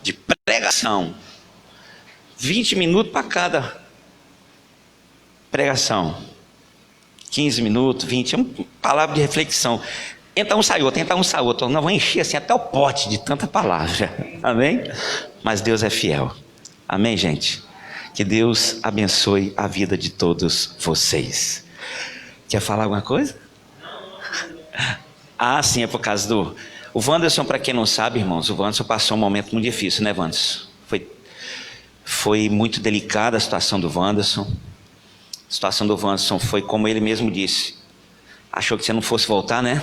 de pregação. 20 minutos para cada pregação. 15 minutos, 20, é uma palavra de reflexão. Entra um, sai outro, entra um, sai outro. Não, vou encher assim até o pote de tanta palavra. Amém? Mas Deus é fiel. Amém, gente? Que Deus abençoe a vida de todos vocês. Quer falar alguma coisa? Ah, sim, é por causa do... O Wanderson, para quem não sabe, irmãos, o Wanderson passou um momento muito difícil, né, Wanderson? Foi muito delicada a situação do Wanderson. A situação do Wanderson foi como ele mesmo disse. Achou que você não fosse voltar, né?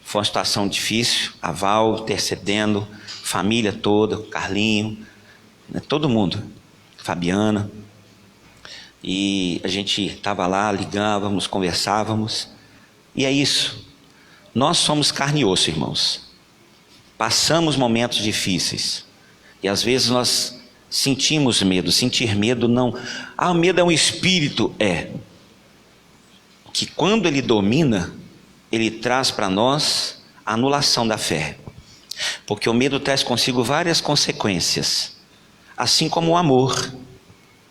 Foi uma situação difícil. A Val intercedendo, família toda, Carlinho, né, todo mundo. Fabiana. E a gente estava lá, ligávamos, conversávamos. E é isso. Nós somos carne e osso, irmãos. Passamos momentos difíceis. E às vezes nós sentimos medo. Sentir medo não... Ah, o medo é um espírito. É. Que quando ele domina, ele traz para nós a anulação da fé. Porque o medo traz consigo várias consequências. Assim como o amor,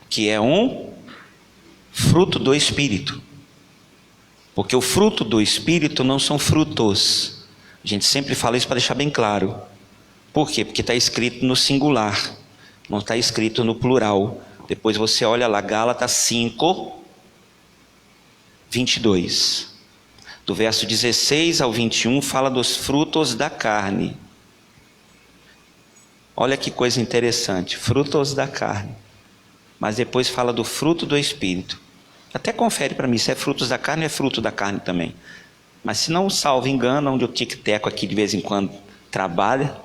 que é um fruto do Espírito. Porque o fruto do Espírito não são frutos. A gente sempre fala isso para deixar bem claro. Por quê? Porque está escrito no singular, não está escrito no plural. Depois você olha lá, Gálatas 5, 22. Do verso 16 ao 21 fala dos frutos da carne. Olha que coisa interessante, frutos da carne. Mas depois fala do fruto do Espírito. Até confere para mim se é frutos da carne ou é fruto da carne também. Mas se não salvo engano, onde o tic-teco aqui de vez em quando trabalha,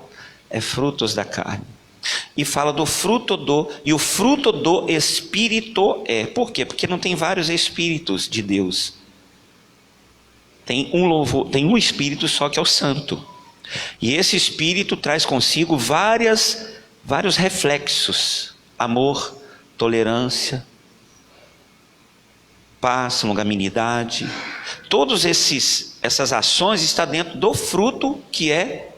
é frutos da carne. E fala do fruto do... E o fruto do Espírito é... Por quê? Porque não tem vários Espíritos de Deus. Tem um Espírito só que é o Santo. E esse Espírito traz consigo vários reflexos. Amor, tolerância, paz, longanimidade. Todas essas ações estão dentro do fruto que é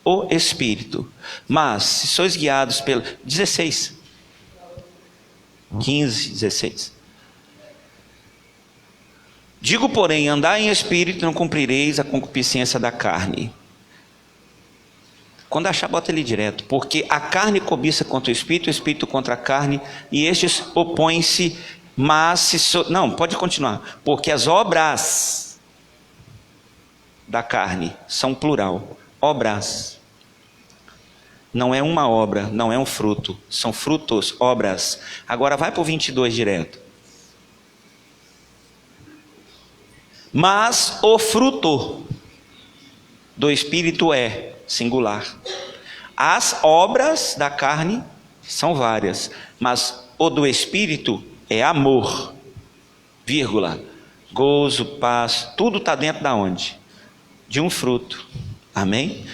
o Espírito. Mas, se sois guiados pelo... 16. 15, 16. Digo, porém, andai em espírito e não cumprireis a concupiscência da carne. Quando achar, bota ele direto. Porque a carne cobiça contra o espírito contra a carne, e estes opõem-se, mas se... Não, pode continuar. Porque as obras da carne são plural. Obras. Não é uma obra, não é um fruto. São frutos, obras. Agora vai para o 22 direto. Mas o fruto do Espírito é singular. As obras da carne são várias, mas o do Espírito é amor, vírgula, gozo, paz, tudo está dentro da onde? De um fruto, amém?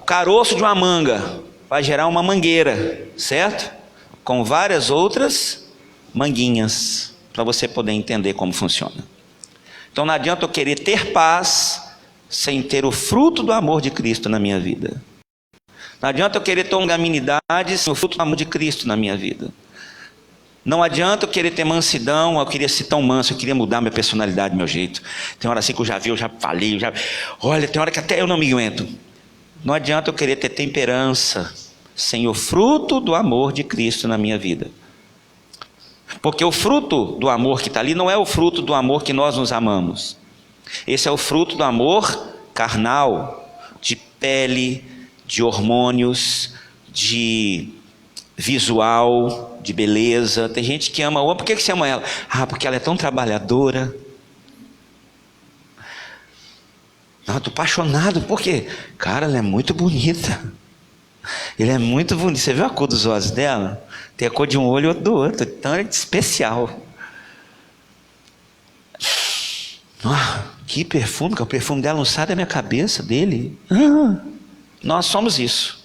O caroço de uma manga vai gerar uma mangueira, certo? Com várias outras manguinhas, para você poder entender como funciona. Então não adianta eu querer ter paz sem ter o fruto do amor de Cristo na minha vida. Não adianta eu querer ter longanimidade sem o fruto do amor de Cristo na minha vida. Não adianta eu querer ter mansidão, eu queria ser tão manso, eu queria mudar minha personalidade, meu jeito. Tem hora assim que eu já vi, eu já falei, olha, tem hora que até eu não me aguento. Não adianta eu querer ter temperança sem o fruto do amor de Cristo na minha vida. Porque o fruto do amor que está ali não é o fruto do amor que nós nos amamos. Esse é o fruto do amor carnal, de pele, de hormônios, de visual, de beleza. Tem gente que ama a outra. Por que você ama ela? Ah, porque ela é tão trabalhadora. Não, estou apaixonado. Por quê? Cara, ela é muito bonita. Ele é muito bonito. Você viu a cor dos olhos dela? Tem a cor de um olho e outro do outro. Então é especial. Que perfume, que o perfume dela não sai da minha cabeça, dele. Nós somos isso.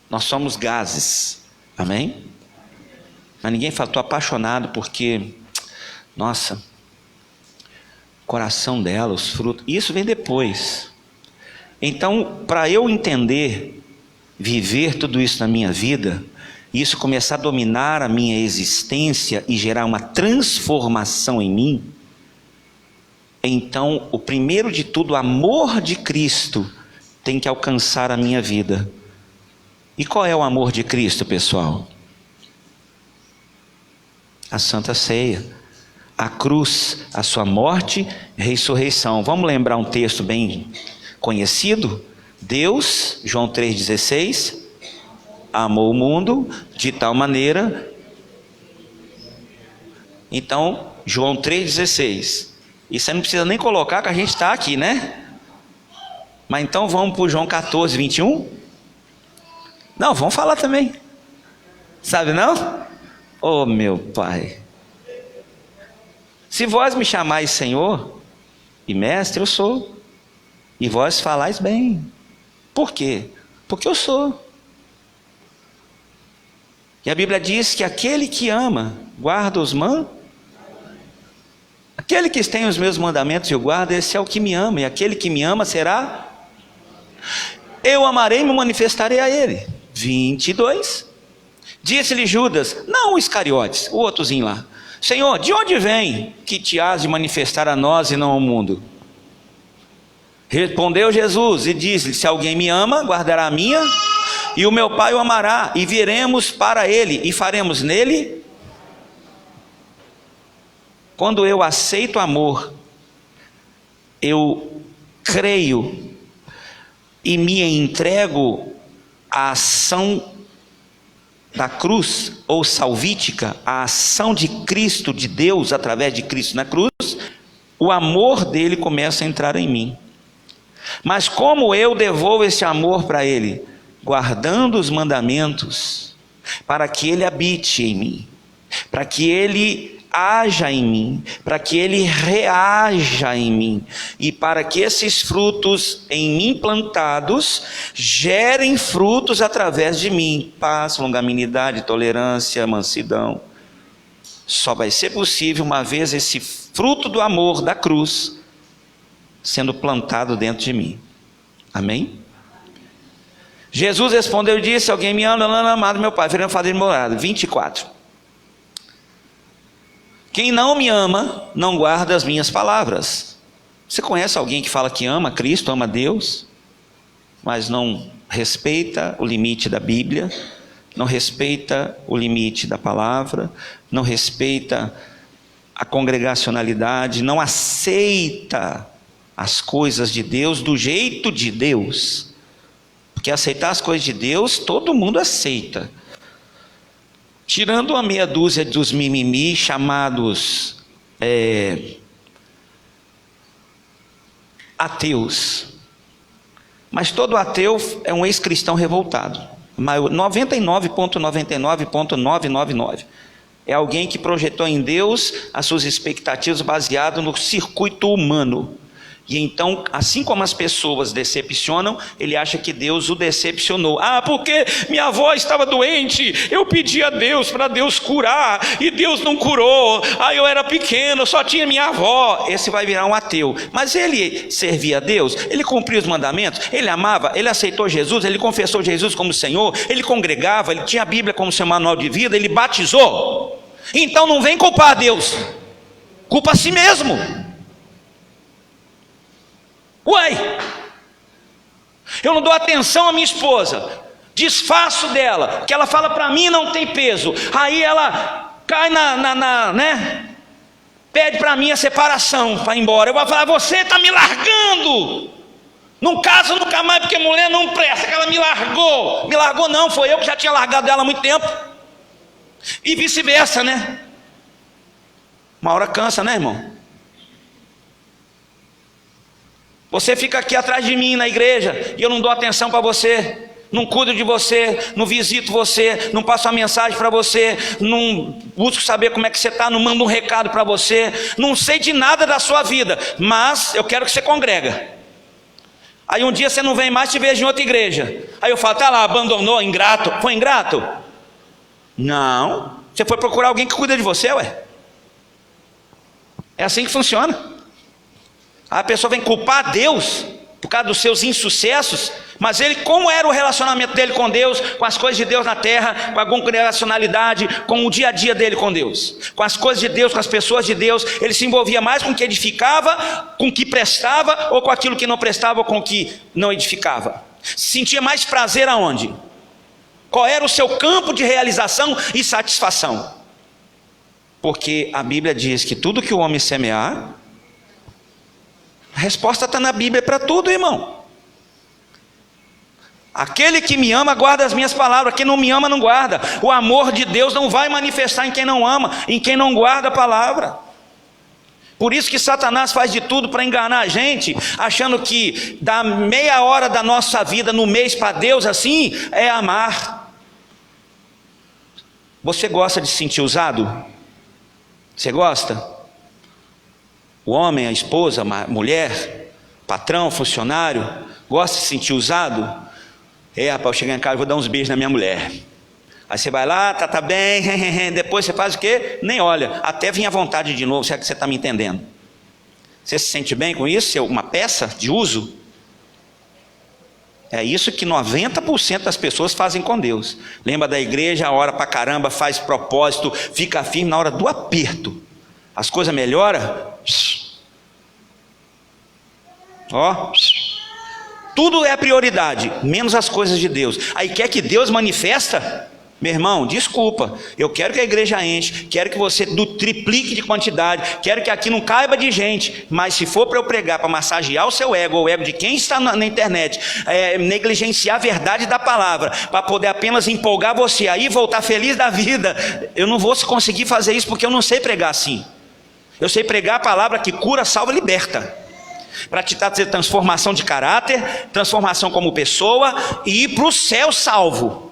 Nós somos gases. Amém? Mas ninguém fala, estou apaixonado porque, nossa, o coração dela, os frutos. Isso vem depois. Então, para eu entender viver tudo isso na minha vida, e isso começar a dominar a minha existência e gerar uma transformação em mim, então, o primeiro de tudo, o amor de Cristo tem que alcançar a minha vida. E qual é o amor de Cristo, pessoal? A Santa Ceia, a cruz, a sua morte e ressurreição. Vamos lembrar um texto bem conhecido? Deus, João 3,16, amou o mundo de tal maneira. Então, João 3,16. E você não precisa nem colocar que a gente está aqui, né? Mas então vamos para o João 14, 21? Não, vamos falar também. Sabe não? Oh meu Pai, se vós me chamais Senhor e Mestre, eu sou. E vós falais bem. Por quê? Porque eu sou. E a Bíblia diz que aquele que ama, guarda os mandamentos. Aquele que tem os meus mandamentos e o guarda, esse é o que me ama. E aquele que me ama será... Eu amarei e me manifestarei a ele. 22. Disse-lhe Judas, não o Iscariotes, o outrozinho lá: Senhor, de onde vem que te has de manifestar a nós e não ao mundo? Respondeu Jesus e disse-lhe: se alguém me ama, guardará a minha, e o meu Pai o amará, e viremos para ele, e faremos nele. Quando eu aceito amor, eu creio e me entrego à ação da cruz, ou salvítica, a ação de Cristo, de Deus, através de Cristo na cruz, o amor dele começa a entrar em mim. Mas como eu devolvo esse amor para ele? Guardando os mandamentos, para que ele habite em mim, para que ele haja em mim, para que ele reaja em mim, e para que esses frutos em mim plantados gerem frutos através de mim: paz, longanimidade, tolerância, mansidão. Só vai ser possível uma vez esse fruto do amor da cruz sendo plantado dentro de mim. Amém? Jesus respondeu e disse: alguém me ama, amado meu Pai, virão fazer morada. 24. Quem não me ama, não guarda as minhas palavras. Você conhece alguém que fala que ama Cristo, ama Deus, mas não respeita o limite da Bíblia, não respeita o limite da palavra, não respeita a congregacionalidade, não aceita as coisas de Deus do jeito de Deus? Porque aceitar as coisas de Deus, todo mundo aceita, tirando uma meia dúzia dos mimimi chamados ateus. Mas todo ateu é um ex-cristão revoltado. 99,99,999 é alguém que projetou em Deus as suas expectativas baseado no circuito humano. E então, assim como as pessoas decepcionam, ele acha que Deus o decepcionou. Ah, porque minha avó estava doente, eu pedi a Deus para Deus curar, e Deus não curou. Ah, eu era pequeno, só tinha minha avó. Esse vai virar um ateu. Mas ele servia a Deus, ele cumpria os mandamentos, ele amava, ele aceitou Jesus, ele confessou Jesus como Senhor, ele congregava, ele tinha a Bíblia como seu manual de vida, ele batizou. Então não vem culpar Deus, culpa a si mesmo. Uai, eu não dou atenção à minha esposa, desfaço dela, que ela fala para mim não tem peso, aí ela cai né? Pede para mim a separação para ir embora. Eu vou falar: você está me largando, não caso nunca mais, porque mulher não presta, que ela me largou. Me largou não, foi eu que já tinha largado ela há muito tempo. E vice-versa, né? Uma hora cansa, né, irmão? Você fica aqui atrás de mim na igreja e eu não dou atenção para você, não cuido de você, não visito você, não passo uma mensagem para você, não busco saber como é que você está, não mando um recado para você, não sei de nada da sua vida, mas eu quero que você congrega. Aí um dia você não vem mais, te vejo em outra igreja. Aí eu falo: tá lá, abandonou, ingrato. Foi ingrato? Não, você foi procurar alguém que cuida de você, ué. É assim que funciona. A pessoa vem culpar Deus por causa dos seus insucessos. Mas ele, como era o relacionamento dele com Deus, com as coisas de Deus na terra, com a congregacionalidade, com o dia a dia dele com Deus, com as coisas de Deus, com as pessoas de Deus, ele se envolvia mais com o que edificava, com o que prestava, ou com aquilo que não prestava, ou com o que não edificava. Sentia mais prazer aonde? Qual era o seu campo de realização e satisfação? Porque a Bíblia diz que tudo que o homem semear, a resposta está na Bíblia para tudo, irmão. Aquele que me ama guarda as minhas palavras, quem não me ama não guarda. O amor de Deus não vai manifestar em quem não ama, em quem não guarda a palavra. Por isso que Satanás faz de tudo para enganar a gente, achando que dar meia hora da nossa vida no mês para Deus assim, é amar. Você gosta de se sentir usado? Você gosta? O homem, a esposa, a mulher, patrão, funcionário, gosta de se sentir usado? Rapaz, eu chegar em casa e vou dar uns beijos na minha mulher. Aí você vai lá, tá bem, depois você faz o quê? Nem olha, até vir à vontade de novo, será que você está me entendendo? Você se sente bem com isso? É uma peça de uso? É isso que 90% das pessoas fazem com Deus. Lembra da igreja, ora pra caramba, faz propósito, fica firme na hora do aperto. As coisas melhoram? Ó, tudo é prioridade, menos as coisas de Deus. Aí quer que Deus manifesta? Meu irmão, desculpa, eu quero que a igreja enche, quero que você triplique de quantidade, quero que aqui não caiba de gente, mas se for para eu pregar, para massagear o seu ego, ou o ego de quem está na internet, negligenciar a verdade da palavra, para poder apenas empolgar você aí, voltar feliz da vida, eu não vou conseguir fazer isso, porque eu não sei pregar assim. Eu sei pregar a palavra que cura, salva e liberta, para te trazer transformação de caráter, transformação como pessoa, e ir para o céu salvo.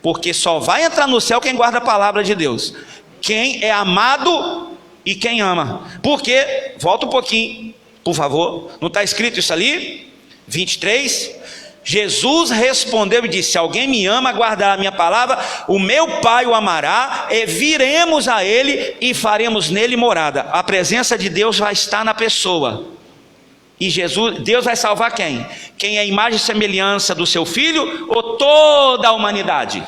Porque só vai entrar no céu quem guarda a palavra de Deus, quem é amado e quem ama. Porque, volta um pouquinho, por favor, não está escrito isso ali? 23, Jesus respondeu e disse: se alguém me ama, guardará a minha palavra, o meu Pai o amará, e viremos a ele e faremos nele morada. A presença de Deus vai estar na pessoa. E Deus vai salvar quem? Quem é a imagem e semelhança do seu Filho, ou toda a humanidade?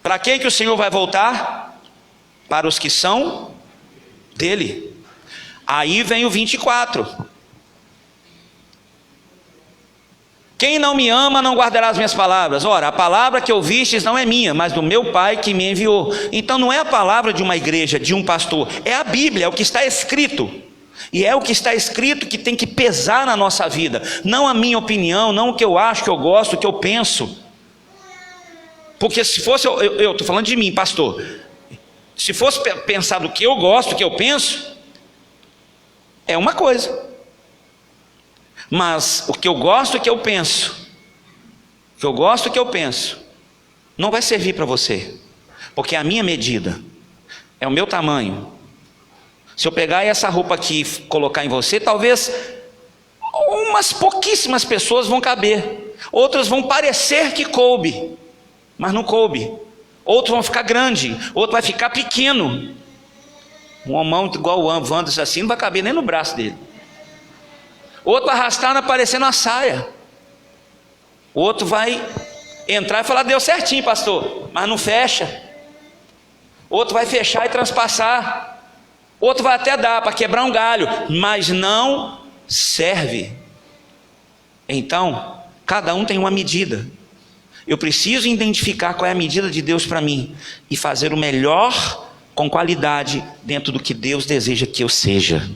Para quem que o Senhor vai voltar? Para os que são dele. Aí vem o 24. Quem não me ama não guardará as minhas palavras. Ora, a palavra que ouvistes não é minha, mas do meu Pai que me enviou. Então não é a palavra de uma igreja, de um pastor, é a Bíblia, é o que está escrito. E é o que está escrito que tem que pesar na nossa vida, não a minha opinião, não o que eu acho, que eu gosto, o que eu penso. Porque se fosse, eu estou falando de mim, pastor, se fosse pensar do que eu gosto, do que eu penso, é uma coisa. Mas o que eu gosto, o que eu penso, o que eu gosto, o que eu penso, não vai servir para você, porque é a minha medida, é o meu tamanho. Se eu pegar essa roupa aqui e colocar em você, talvez umas pouquíssimas pessoas vão caber, outras vão parecer que coube, mas não coube. Outros vão ficar grande, outro vai ficar pequeno. Um homão igual o Wanderers assim não vai caber nem no braço dele. Outro arrastando, aparecendo uma saia. Outro vai entrar e falar: deu certinho, pastor, mas não fecha. Outro vai fechar e transpassar. Outro vai até dar para quebrar um galho, mas não serve. Então, cada um tem uma medida. Eu preciso identificar qual é a medida de Deus para mim e fazer o melhor com qualidade dentro do que Deus deseja que eu seja.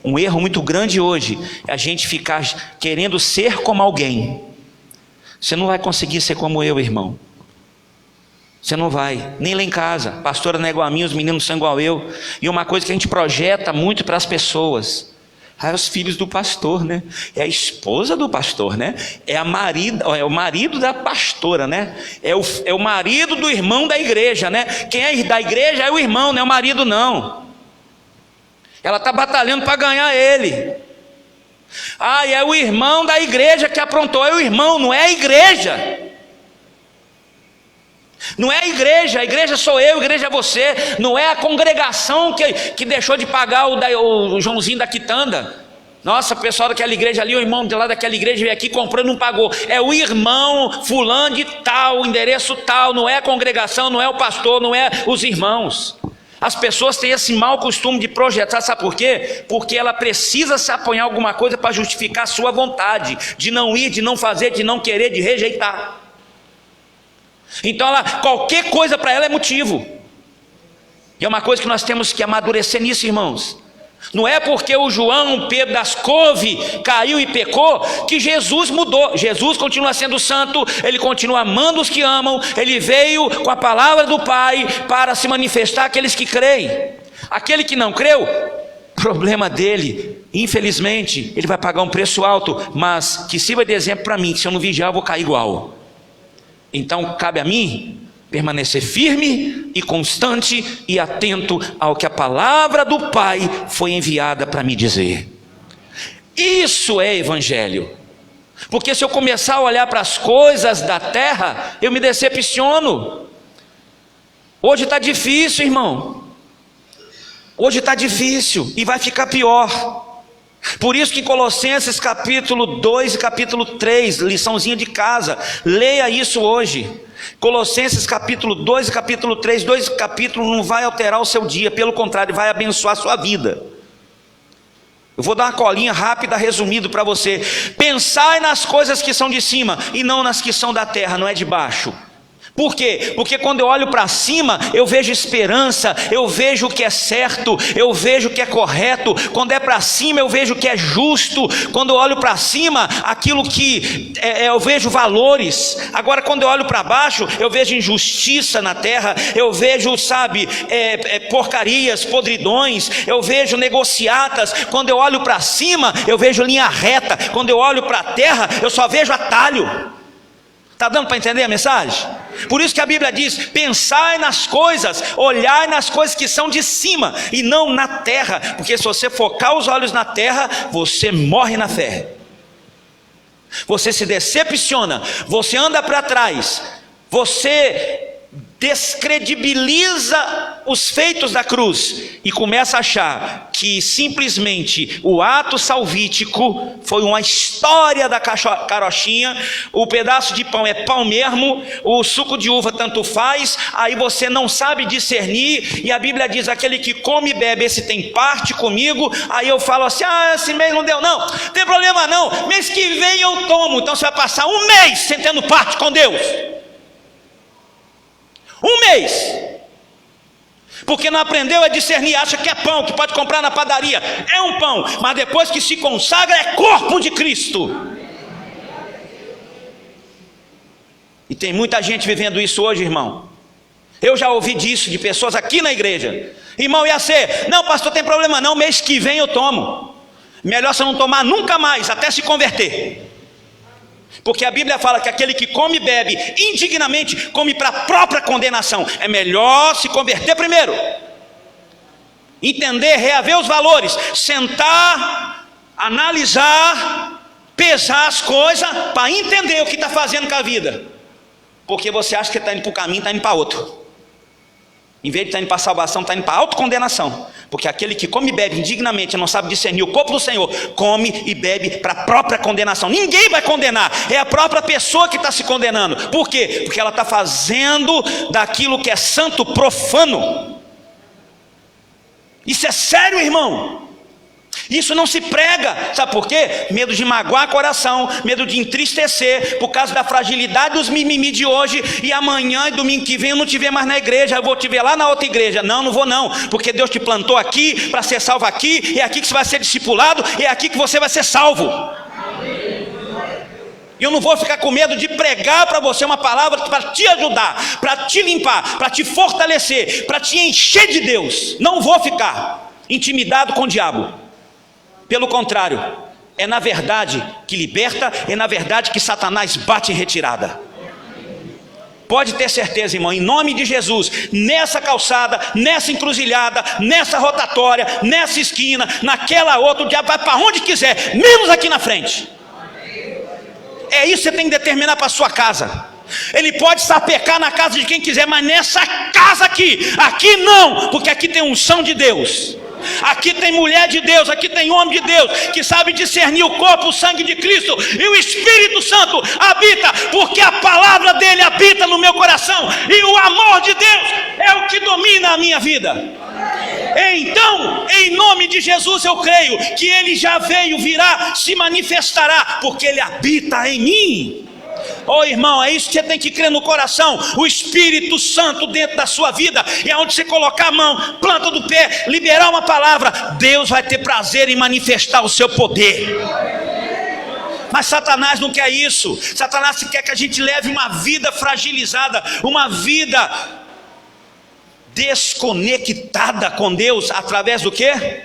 Um erro muito grande hoje é a gente ficar querendo ser como alguém. Você não vai conseguir ser como eu, irmão. Você não vai, nem lá em casa. A pastora não é igual a mim, os meninos são igual eu. E uma coisa que a gente projeta muito para as pessoas: é os filhos do pastor, né? É a esposa do pastor, né? É o marido da pastora, né? É o marido do irmão da igreja, né? Quem é da igreja é o irmão, não é o marido, não. Ela está batalhando para ganhar ele. É o irmão da igreja que aprontou. É o irmão, não é a igreja. Não é a igreja sou eu, a igreja é você. Não é a congregação que deixou de pagar o Joãozinho da quitanda. Nossa, o pessoal daquela igreja ali, o irmão de lá daquela igreja veio aqui, comprou e não pagou. É o irmão fulano de tal, endereço tal, não é a congregação, não é o pastor, não é os irmãos. As pessoas têm esse mau costume de projetar, sabe por quê? Porque ela precisa se apoiar em alguma coisa para justificar a sua vontade, de não ir, de não fazer, de não querer, de rejeitar. Então qualquer coisa para ela é motivo. E é uma coisa que nós temos que amadurecer nisso, irmãos. Não é porque o João Pedro das Couve caiu e pecou que Jesus mudou. Jesus continua sendo santo, ele continua amando os que amam, ele veio com a palavra do Pai para se manifestar àqueles que creem. Aquele que não creu, problema dele, infelizmente ele vai pagar um preço alto, mas que sirva de exemplo para mim, que se eu não vigiar eu vou cair igual. Então cabe a mim permanecer firme e constante e atento ao que a palavra do Pai foi enviada para me dizer. Isso é evangelho. Porque se eu começar a olhar para as coisas da terra, eu me decepciono. Hoje está difícil, irmão. Hoje está difícil e vai ficar pior. Por isso que Colossenses capítulo 2 e capítulo 3, liçãozinha de casa, leia isso hoje. Colossenses capítulo 2 e capítulo 3, 2 capítulos não vai alterar o seu dia, pelo contrário, vai abençoar a sua vida. Eu vou dar uma colinha rápida, resumido para você. Pensai nas coisas que são de cima e não nas que são da terra, não é de baixo. Por quê? Porque quando eu olho para cima, eu vejo esperança, eu vejo o que é certo, eu vejo o que é correto. Quando é para cima, eu vejo o que é justo. Quando eu olho para cima, aquilo que eu vejo valores. Agora, quando eu olho para baixo, eu vejo injustiça na terra, eu vejo, porcarias, podridões, eu vejo negociatas. Quando eu olho para cima, eu vejo linha reta. Quando eu olho para a terra, eu só vejo atalho. Está dando para entender a mensagem? Por isso que a Bíblia diz: pensai nas coisas, olhai nas coisas que são de cima e não na terra, porque se você focar os olhos na terra, você morre na fé, você se decepciona, você anda para trás, você descredibiliza os feitos da cruz e começa a achar que simplesmente o ato salvítico foi uma história da carochinha, o pedaço de pão é pão mesmo, o suco de uva tanto faz, aí você não sabe discernir, e a Bíblia diz: aquele que come e bebe, esse tem parte comigo. Aí eu falo assim: esse mês não deu, não tem problema não, mês que vem eu tomo. Então você vai passar um mês sem tendo parte com Deus. Um mês, porque não aprendeu a discernir, acha que é pão, que pode comprar na padaria, é um pão, mas depois que se consagra é corpo de Cristo. E tem muita gente vivendo isso hoje, irmão. Eu já ouvi disso de pessoas aqui na igreja: irmão, ia ser, não pastor, tem problema não, mês que vem eu tomo. Melhor você não tomar nunca mais, até se converter. Porque a Bíblia fala que aquele que come e bebe indignamente, come para a própria condenação. É melhor se converter primeiro, entender, reaver os valores, sentar, analisar, pesar as coisas, para entender o que está fazendo com a vida. Porque você acha que está indo para um caminho, está indo para outro. Em vez de estar indo para a salvação, está indo para a autocondenação. Porque aquele que come e bebe indignamente, não sabe discernir o corpo do Senhor, come e bebe para a própria condenação. Ninguém vai condenar, é a própria pessoa que está se condenando. Por quê? Porque ela está fazendo daquilo que é santo profano. Isso é sério, irmão. Isso não se prega, sabe por quê? Medo de magoar coração, medo de entristecer, por causa da fragilidade dos mimimi de hoje, e amanhã e domingo que vem eu não te ver mais na igreja, eu vou te ver lá na outra igreja. Não vou não, porque Deus te plantou aqui, para ser salvo aqui, é aqui que você vai ser discipulado, é aqui que você vai ser salvo. E eu não vou ficar com medo de pregar para você uma palavra para te ajudar, para te limpar, para te fortalecer, para te encher de Deus. Não vou ficar intimidado com o diabo. Pelo contrário, é na verdade que liberta, é na verdade que Satanás bate em retirada. Pode ter certeza, irmão, em nome de Jesus, nessa calçada, nessa encruzilhada, nessa rotatória, nessa esquina, naquela outra, o diabo vai para onde quiser, menos aqui na frente. É isso que você tem que determinar para a sua casa. Ele pode sapecar na casa de quem quiser, mas nessa casa aqui não, porque aqui tem unção de Deus. Aqui tem mulher de Deus, aqui tem homem de Deus, que sabe discernir o corpo, o sangue de Cristo, e o Espírito Santo habita, porque a palavra dele habita no meu coração, e o amor de Deus é o que domina a minha vida. Então, em nome de Jesus, eu creio que ele já veio, virá, se manifestará, porque ele habita em mim. Oh irmão, é isso que você tem que crer no coração. O Espírito Santo dentro da sua vida, e aonde você colocar a mão, planta do pé, liberar uma palavra, Deus vai ter prazer em manifestar o seu poder. Mas Satanás não quer isso. Satanás quer que a gente leve uma vida fragilizada, uma vida desconectada com Deus, através do quê?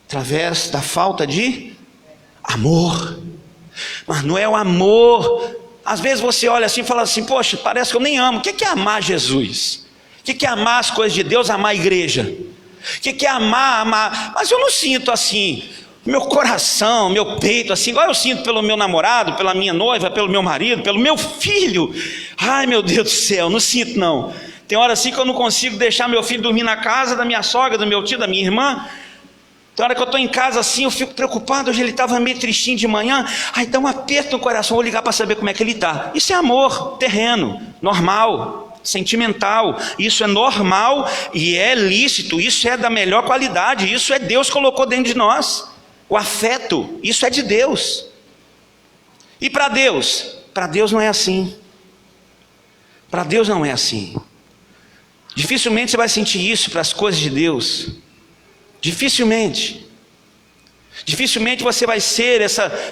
Através da falta de amor. Mas não é o amor. Às vezes você olha assim e fala assim: poxa, parece que eu nem amo. O que é amar Jesus? O que é amar as coisas de Deus? Amar a igreja? O que é amar? Mas eu não sinto assim, meu coração, meu peito assim, igual eu sinto pelo meu namorado, pela minha noiva, pelo meu marido, pelo meu filho. Ai meu Deus do céu, não sinto não. Tem hora assim que eu não consigo deixar meu filho dormir na casa da minha sogra, do meu tio, da minha irmã. Tem hora que eu estou em casa assim, eu fico preocupado. Hoje ele estava meio tristinho de manhã. Aí dá um aperto no coração, vou ligar para saber como é que ele está. Isso é amor terreno, normal, sentimental. Isso é normal e é lícito. Isso é da melhor qualidade. Isso é Deus colocou dentro de nós. O afeto, isso é de Deus. E para Deus? Para Deus não é assim. Para Deus não é assim. Dificilmente você vai sentir isso para as coisas de Deus. Dificilmente você vai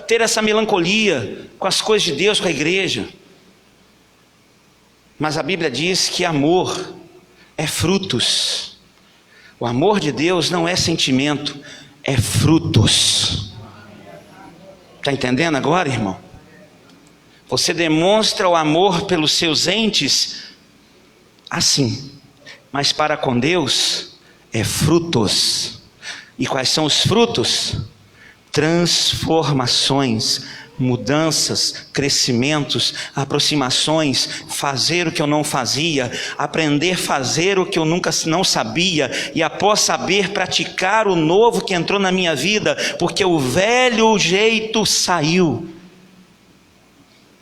ter essa melancolia com as coisas de Deus, com a igreja. Mas a Bíblia diz que amor é frutos. O amor de Deus não é sentimento, é frutos. Está entendendo agora, irmão? Você demonstra o amor pelos seus entes assim, mas para com Deus é frutos. E quais são os frutos? Transformações, mudanças, crescimentos, aproximações, fazer o que eu não fazia, aprender a fazer o que eu nunca não sabia, e após saber, praticar o novo que entrou na minha vida, porque o velho jeito saiu.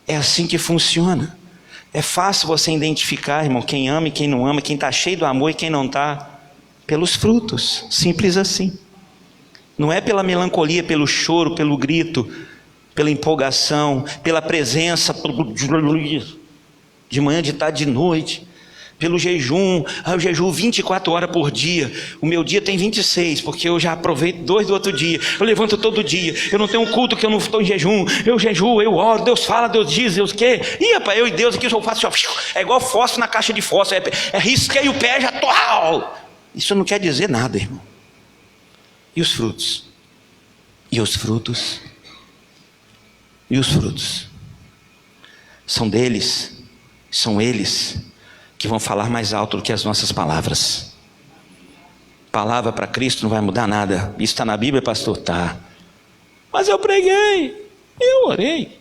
É assim que funciona. É fácil você identificar, irmão, quem ama e quem não ama, quem está cheio do amor e quem não está, pelos frutos, simples assim. Não é pela melancolia, pelo choro, pelo grito, pela empolgação, pela presença, de manhã, de tarde, de noite, pelo jejum. Eu jejuo 24 horas por dia. O meu dia tem 26, porque eu já aproveito 2 do outro dia. Eu levanto todo dia. Eu não tenho um culto que eu não estou em jejum. Eu jejuo, eu oro, Deus fala, Deus diz, Deus quer. Ih, rapaz, eu e Deus aqui eu faço assim, é igual fósforo na caixa de fósforo. Risquei o pé, já tô. Isso não quer dizer nada, irmão. E os frutos? E os frutos? E os frutos? São deles, são eles que vão falar mais alto do que as nossas palavras. Palavra para Cristo não vai mudar nada. Isso está na Bíblia, pastor? Tá. Mas eu preguei, eu orei,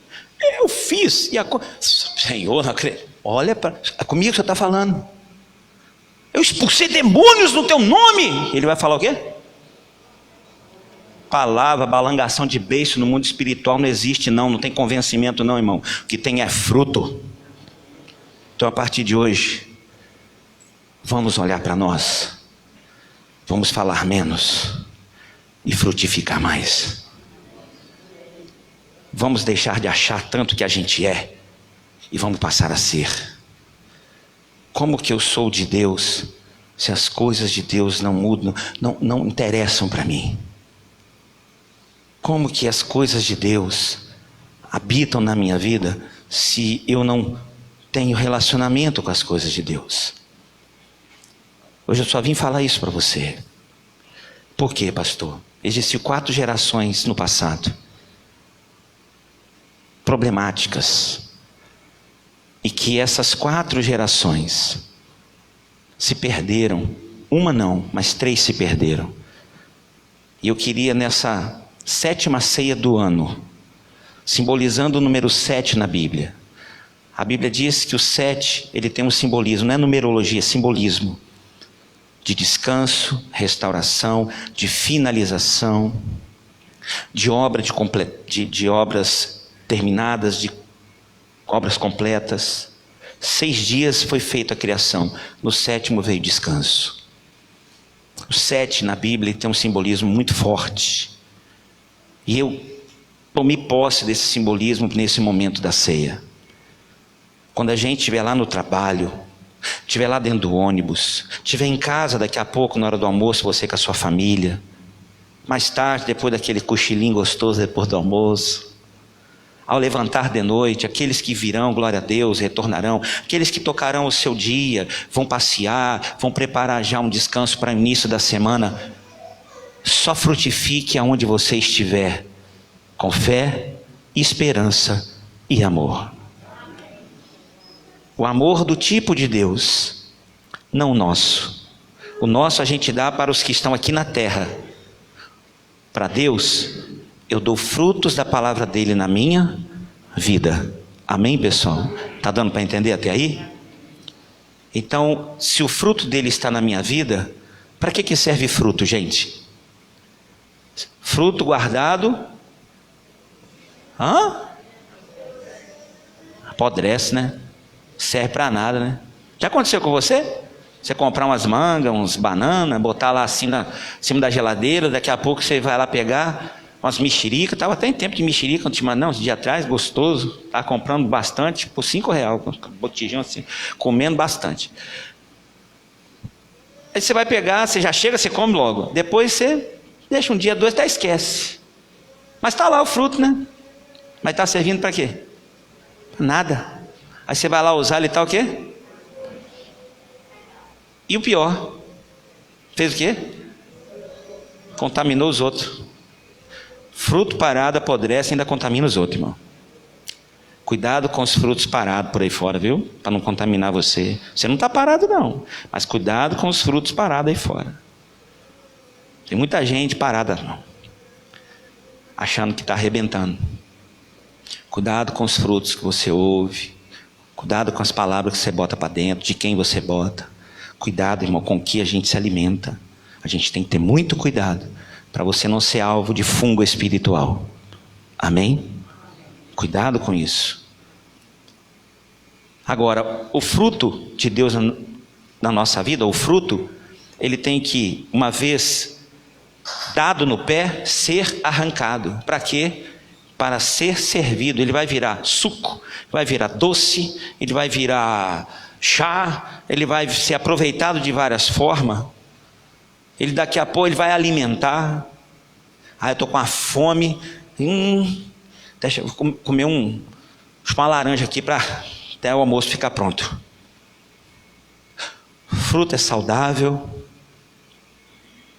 eu fiz. Senhor, não acredito. Olha, comigo que você está falando. Eu expulsei demônios no teu nome. Ele vai falar o quê? Palavra, balangação de beiço no mundo espiritual não existe não tem convencimento não, irmão. O que tem é fruto. Então a partir de hoje, vamos olhar para nós, vamos falar menos e frutificar mais. Vamos deixar de achar tanto que a gente é e vamos passar a ser. Como que eu sou de Deus se as coisas de Deus não mudam, não interessam para mim? Como que as coisas de Deus habitam na minha vida se eu não tenho relacionamento com as coisas de Deus? Hoje eu só vim falar isso para você. Por quê, pastor? Existiam 4 gerações no passado, problemáticas, e que essas 4 gerações se perderam. Uma não, mas 3 se perderam. E eu queria nessa 7ª ceia do ano, simbolizando o número 7 na Bíblia. A Bíblia diz que o 7, ele tem um simbolismo, não é numerologia, é simbolismo. de descanso, restauração, de finalização, de obras terminadas, de obras completas. 6 dias foi feita a criação, no 7º veio descanso. O 7 na Bíblia tem um simbolismo muito forte. E eu tomei posse desse simbolismo nesse momento da ceia. Quando a gente estiver lá no trabalho, estiver lá dentro do ônibus, estiver em casa daqui a pouco, na hora do almoço, você com a sua família, mais tarde, depois daquele cochilinho gostoso depois do almoço, ao levantar de noite, aqueles que virão, glória a Deus, retornarão, aqueles que tocarão o seu dia, vão passear, vão preparar já um descanso para o início da semana, só frutifique aonde você estiver, com fé, esperança e amor. O amor do tipo de Deus, não o nosso. O nosso a gente dá para os que estão aqui na terra. Para Deus, eu dou frutos da palavra dele na minha vida. Amém, pessoal? Está dando para entender até aí? Então, se o fruto dele está na minha vida, para que serve fruto, gente? Fruto guardado, apodrece, né? Serve para nada, né? Já aconteceu com você? Você comprar umas mangas, uns bananas, botar lá assim em cima da geladeira, daqui a pouco você vai lá pegar umas mexericas. Estava até em tempo de mexerica, não, uns dias atrás, gostoso. Estava comprando bastante por R$5, botijão assim, comendo bastante. Aí você vai pegar, você já chega, você come logo. Depois você deixa um dia, 2, até esquece. Mas está lá o fruto, né? Mas está servindo para quê? Nada. Aí você vai lá usar ele e tal o quê? E o pior, fez o quê? Contaminou os outros. Fruto parado apodrece e ainda contamina os outros, irmão. Cuidado com os frutos parados por aí fora, viu? Para não contaminar você. Você não está parado não, mas cuidado com os frutos parados aí fora. Tem muita gente parada, não, achando que está arrebentando. Cuidado com os frutos que você ouve. Cuidado com as palavras que você bota para dentro, de quem você bota. Cuidado, irmão, com o que a gente se alimenta. A gente tem que ter muito cuidado para você não ser alvo de fungo espiritual. Amém? Cuidado com isso. Agora, o fruto de Deus na nossa vida, o fruto, ele tem que, uma vez dado no pé, ser arrancado. Para quê? Para ser servido. Ele vai virar suco, vai virar doce, ele vai virar chá, ele vai ser aproveitado de várias formas. Ele daqui a pouco ele vai alimentar. Eu estou com uma fome. Deixa eu comer uma laranja aqui para até o almoço ficar pronto. Fruta é saudável,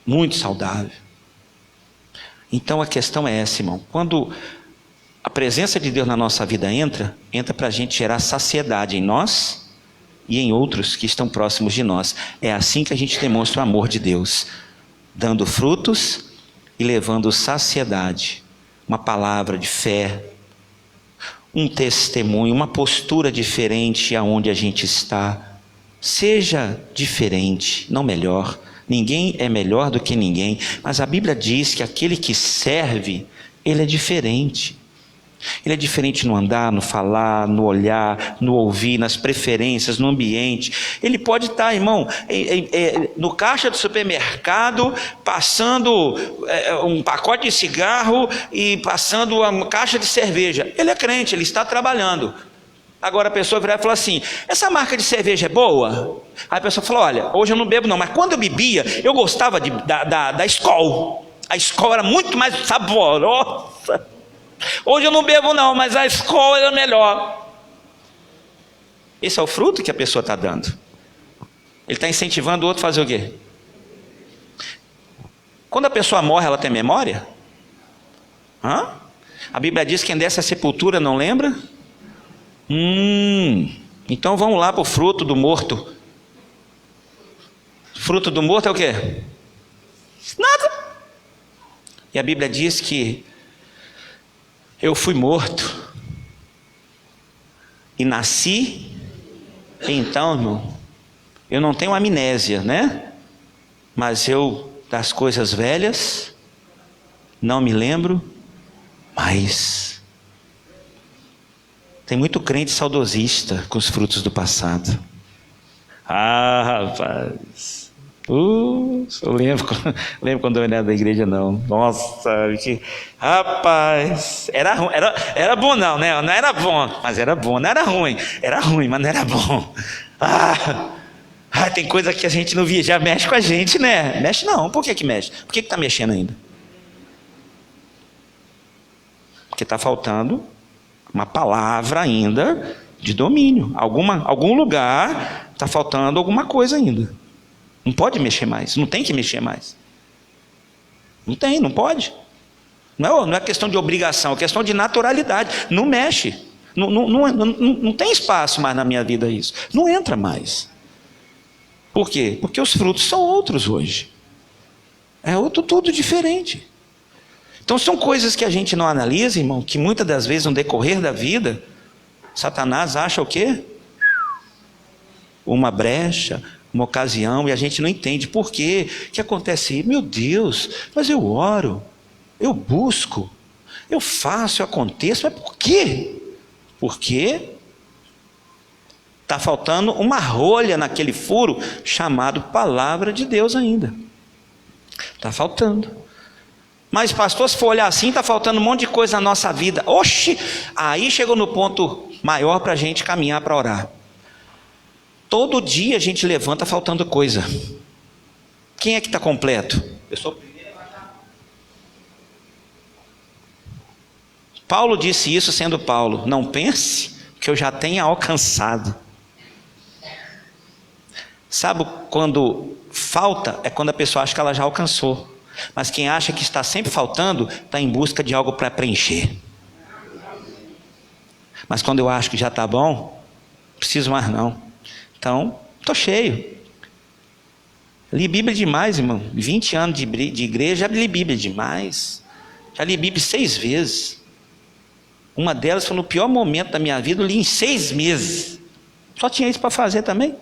muito saudável. Então a questão é essa, irmão. Quando a presença de Deus na nossa vida entra para a gente gerar saciedade em nós e em outros que estão próximos de nós. É assim que a gente demonstra o amor de Deus, dando frutos e levando saciedade, uma palavra de fé, um testemunho, uma postura diferente aonde a gente está. Seja diferente, não melhor. Ninguém é melhor do que ninguém, mas a Bíblia diz que aquele que serve, ele é diferente. Ele é diferente no andar, no falar, no olhar, no ouvir, nas preferências, no ambiente. Ele pode estar, irmão, no caixa do supermercado, passando um pacote de cigarro e passando uma caixa de cerveja. Ele é crente, ele está trabalhando. Agora a pessoa virar e falar assim: essa marca de cerveja é boa? Aí a pessoa fala: olha, hoje eu não bebo não, mas quando eu bebia, eu gostava da Skol. A Skol era muito mais saborosa. Hoje eu não bebo não, mas a Skol era melhor. Esse é o fruto que a pessoa está dando. Ele está incentivando o outro a fazer o quê? Quando a pessoa morre, ela tem memória? A Bíblia diz que quem desce à sepultura não lembra? Então vamos lá para o fruto do morto. Fruto do morto é o quê? Nada. E a Bíblia diz que eu fui morto e nasci. Então, irmão, eu não tenho amnésia, né? mas eu das coisas velhas não me lembro mais. Tem muito crente saudosista com os frutos do passado. Ah, rapaz, eu lembro quando eu era da igreja, não. Nossa, que rapaz, era bom não, né? Não era bom, mas era bom. Não era ruim, era ruim, mas não era bom. Tem coisa que a gente não via, já mexe com a gente, né? Mexe não, por que mexe? Por que está mexendo ainda? Porque está faltando uma palavra ainda de domínio. Algum lugar está faltando alguma coisa ainda. Não pode mexer mais, não tem que mexer mais. Não pode. Não é questão de obrigação, é questão de naturalidade. Não mexe. Não tem espaço mais na minha vida isso. Não entra mais. Por quê? Porque os frutos são outros hoje. É tudo diferente. Então são coisas que a gente não analisa, irmão, que muitas das vezes no decorrer da vida, Satanás acha o quê? Uma brecha, uma ocasião, e a gente não entende por quê. O que acontece? Meu Deus, mas eu oro, eu busco, eu faço, eu aconteço, mas por quê? Porque está faltando uma rolha naquele furo chamado palavra de Deus ainda. Está faltando. Mas pastor, se for olhar assim, está faltando um monte de coisa na nossa vida. Oxi, aí chegou no ponto maior para a gente caminhar para orar. Todo dia a gente levanta faltando coisa. Quem é que está completo? Eu sou o primeiro. Paulo disse isso sendo Paulo. Não pense que eu já tenha alcançado. Sabe quando falta? É quando a pessoa acha que ela já alcançou. Mas quem acha que está sempre faltando, está em busca de algo para preencher. Mas quando eu acho que já está bom, não preciso mais não. Então, estou cheio. Li Bíblia demais, irmão. 20 anos de igreja, já li Bíblia demais. Já li Bíblia 6 vezes. Uma delas foi no pior momento da minha vida, eu li em 6 meses. Só tinha isso para fazer também.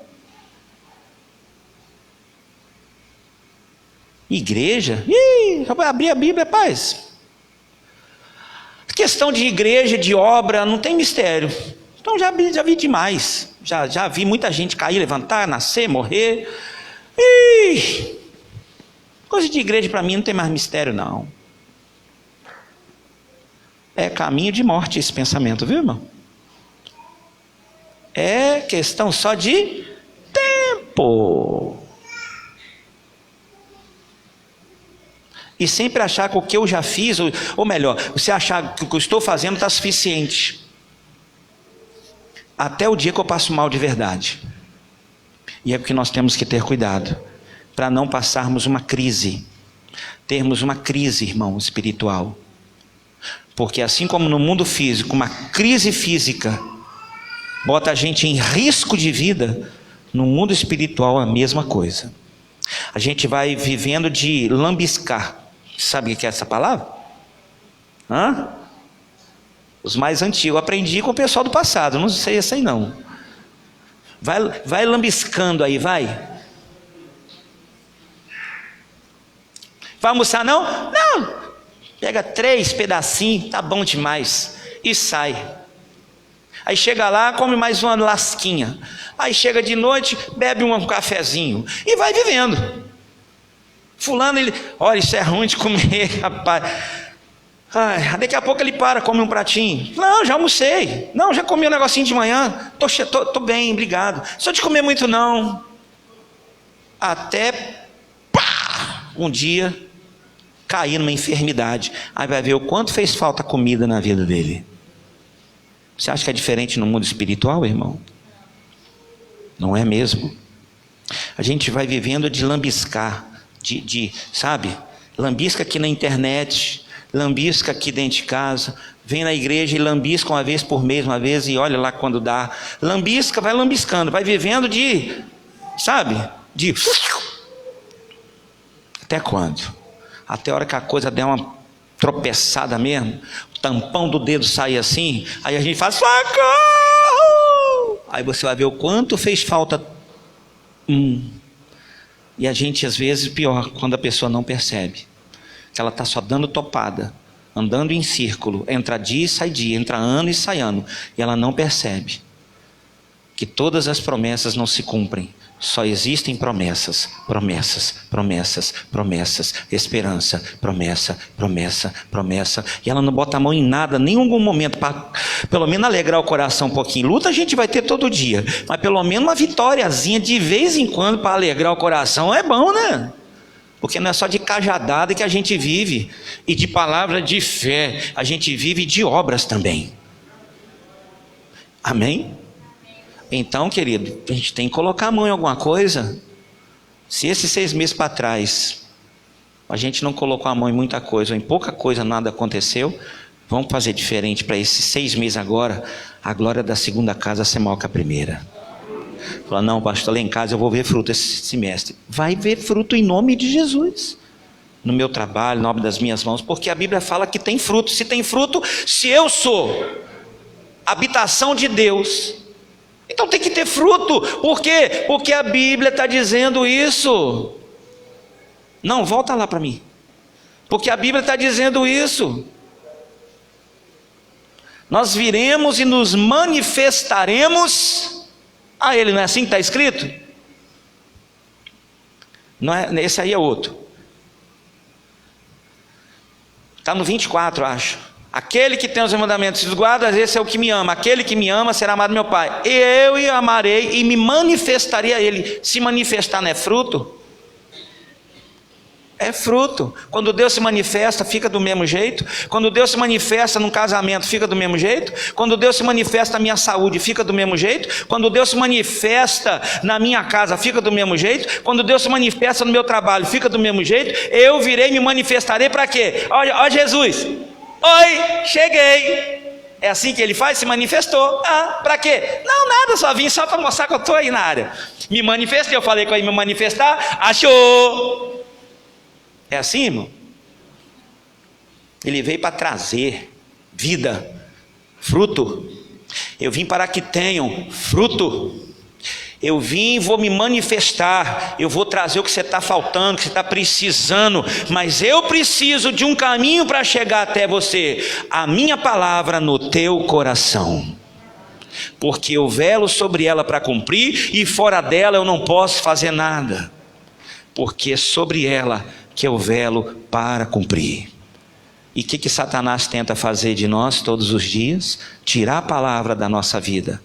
Igreja? Abrir a Bíblia, rapaz. Questão de igreja, de obra, não tem mistério. Então já vi demais. Já vi muita gente cair, levantar, nascer, morrer. Coisa de igreja para mim não tem mais mistério não. É caminho de morte esse pensamento, viu, irmão? É questão só de tempo. E sempre achar que o que eu já fiz, ou melhor, você achar que o que eu estou fazendo está suficiente. Até o dia que eu passo mal de verdade. E é porque nós temos que ter cuidado, para não passarmos uma crise. Termos uma crise, irmão, espiritual. Porque assim como no mundo físico, uma crise física bota a gente em risco de vida, no mundo espiritual a mesma coisa. A gente vai vivendo de lambiscar. Sabe o que é essa palavra? Os mais antigos. Eu aprendi com o pessoal do passado. Não sei essa aí não. Vai lambiscando aí, vai. Vai almoçar não? Não. Pega 3 pedacinhos, tá bom demais. E sai. Aí chega lá, come mais uma lasquinha. Aí chega de noite, bebe um cafezinho. E vai vivendo. Fulano, olha, isso é ruim de comer, rapaz. Daqui a pouco ele come um pratinho. Não, já almocei. Não, já comi um negocinho de manhã. Tô bem, obrigado. Só de comer muito não. Até um dia cair numa enfermidade. Aí vai ver o quanto fez falta comida na vida dele. Você acha que é diferente no mundo espiritual, irmão? Não é mesmo? A gente vai vivendo de lambiscar. Sabe? Lambisca aqui na internet, lambisca aqui dentro de casa, vem na igreja e lambisca uma vez por mês, uma vez, e olha lá quando dá. Lambisca, vai lambiscando, vai vivendo até quando? Até a hora que a coisa der uma tropeçada mesmo, o tampão do dedo sai assim, aí a gente faz socorro! Aí você vai ver o quanto fez falta. E a gente, às vezes, pior, quando a pessoa não percebe. Que ela está só dando topada, andando em círculo, entra dia e sai dia, entra ano e sai ano. E ela não percebe que todas as promessas não se cumprem. Só existem promessas, promessas, promessas, promessas, esperança, promessa, promessa, promessa. E ela não bota a mão em nada, nem em algum momento, para pelo menos alegrar o coração um pouquinho. Luta a gente vai ter todo dia, mas pelo menos uma vitóriazinha de vez em quando para alegrar o coração é bom, né? Porque não é só de cajadada que a gente vive, e de palavra de fé, a gente vive de obras também. Amém? Então, querido, a gente tem que colocar a mão em alguma coisa. Se esses 6 meses para trás a gente não colocou a mão em muita coisa, ou em pouca coisa nada aconteceu, vamos fazer diferente para esses 6 meses agora. A glória da segunda casa ser maior que a primeira. Fala, não, pastor, lá em casa eu vou ver fruto esse semestre. Vai ver fruto em nome de Jesus. No meu trabalho, no nome das minhas mãos, porque a Bíblia fala que tem fruto. Se tem fruto, se eu sou habitação de Deus, então tem que ter fruto. Por quê? Porque a Bíblia está dizendo isso. Não, volta lá para mim. Porque a Bíblia está dizendo isso. Nós viremos e nos manifestaremos a Ele. Não é assim que está escrito? Não é, esse aí é outro. Está no 24, acho. Aquele que tem os mandamentos e os guarda, esse é o que me ama. Aquele que me ama será amado meu Pai. Eu o amarei e me manifestarei a Ele. Se manifestar não é fruto? É fruto. Quando Deus se manifesta, fica do mesmo jeito. Quando Deus se manifesta num casamento, fica do mesmo jeito. Quando Deus se manifesta na minha saúde, fica do mesmo jeito. Quando Deus se manifesta na minha casa, fica do mesmo jeito. Quando Deus se manifesta no meu trabalho, fica do mesmo jeito. Eu virei e me manifestarei para quê? Ó Jesus, oi, cheguei. É assim que ele faz? Se manifestou. Ah, para quê? Não, nada, só vim só para mostrar que eu estou aí na área. Me manifestei, eu falei que eu ia me manifestar, achou. É assim, irmão? Ele veio para trazer vida, fruto. Eu vim para que tenham fruto. Eu vim e vou me manifestar. Eu vou trazer o que você está faltando, o que você está precisando. Mas eu preciso de um caminho para chegar até você. A minha palavra no teu coração. Porque eu velo sobre ela para cumprir, e fora dela eu não posso fazer nada. Porque é sobre ela que eu velo para cumprir. E o que Satanás tenta fazer de nós todos os dias? Tirar a palavra da nossa vida,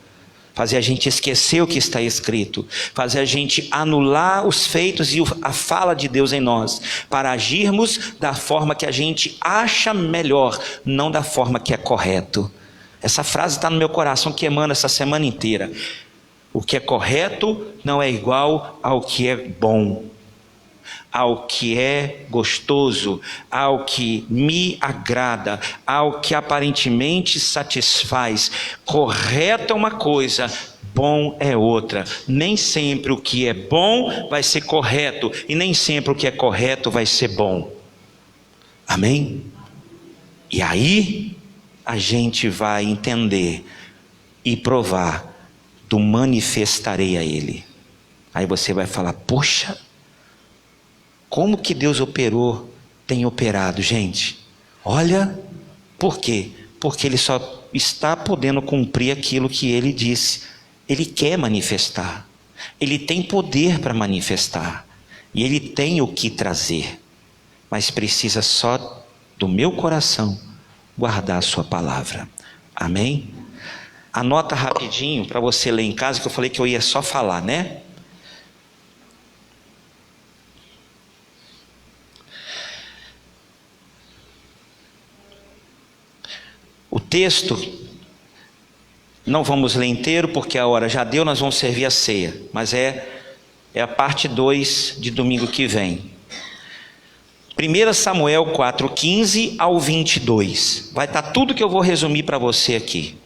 fazer a gente esquecer o que está escrito, fazer a gente anular os feitos e a fala de Deus em nós, para agirmos da forma que a gente acha melhor, não da forma que é correto. Essa frase está no meu coração queimando essa semana inteira. O que é correto não é igual ao que é bom, ao que é gostoso, ao que me agrada, ao que aparentemente satisfaz. Correto é uma coisa, bom é outra. Nem sempre o que é bom vai ser correto, e nem sempre o que é correto vai ser bom. Amém? E aí a gente vai entender e provar do manifestarei a Ele. Aí você vai falar, poxa, como que Deus operou, tem operado, gente? Olha, por quê? Porque Ele só está podendo cumprir aquilo que Ele disse. Ele quer manifestar, Ele tem poder para manifestar, e Ele tem o que trazer, mas precisa só do meu coração guardar a sua palavra. Amém? Anota rapidinho para você ler em casa, que eu falei que eu ia só falar, né? O texto, não vamos ler inteiro porque a hora já deu, nós vamos servir a ceia, mas é a parte 2 de domingo que vem. 1 Samuel 4:15 ao 22, vai estar tudo que eu vou resumir para você aqui.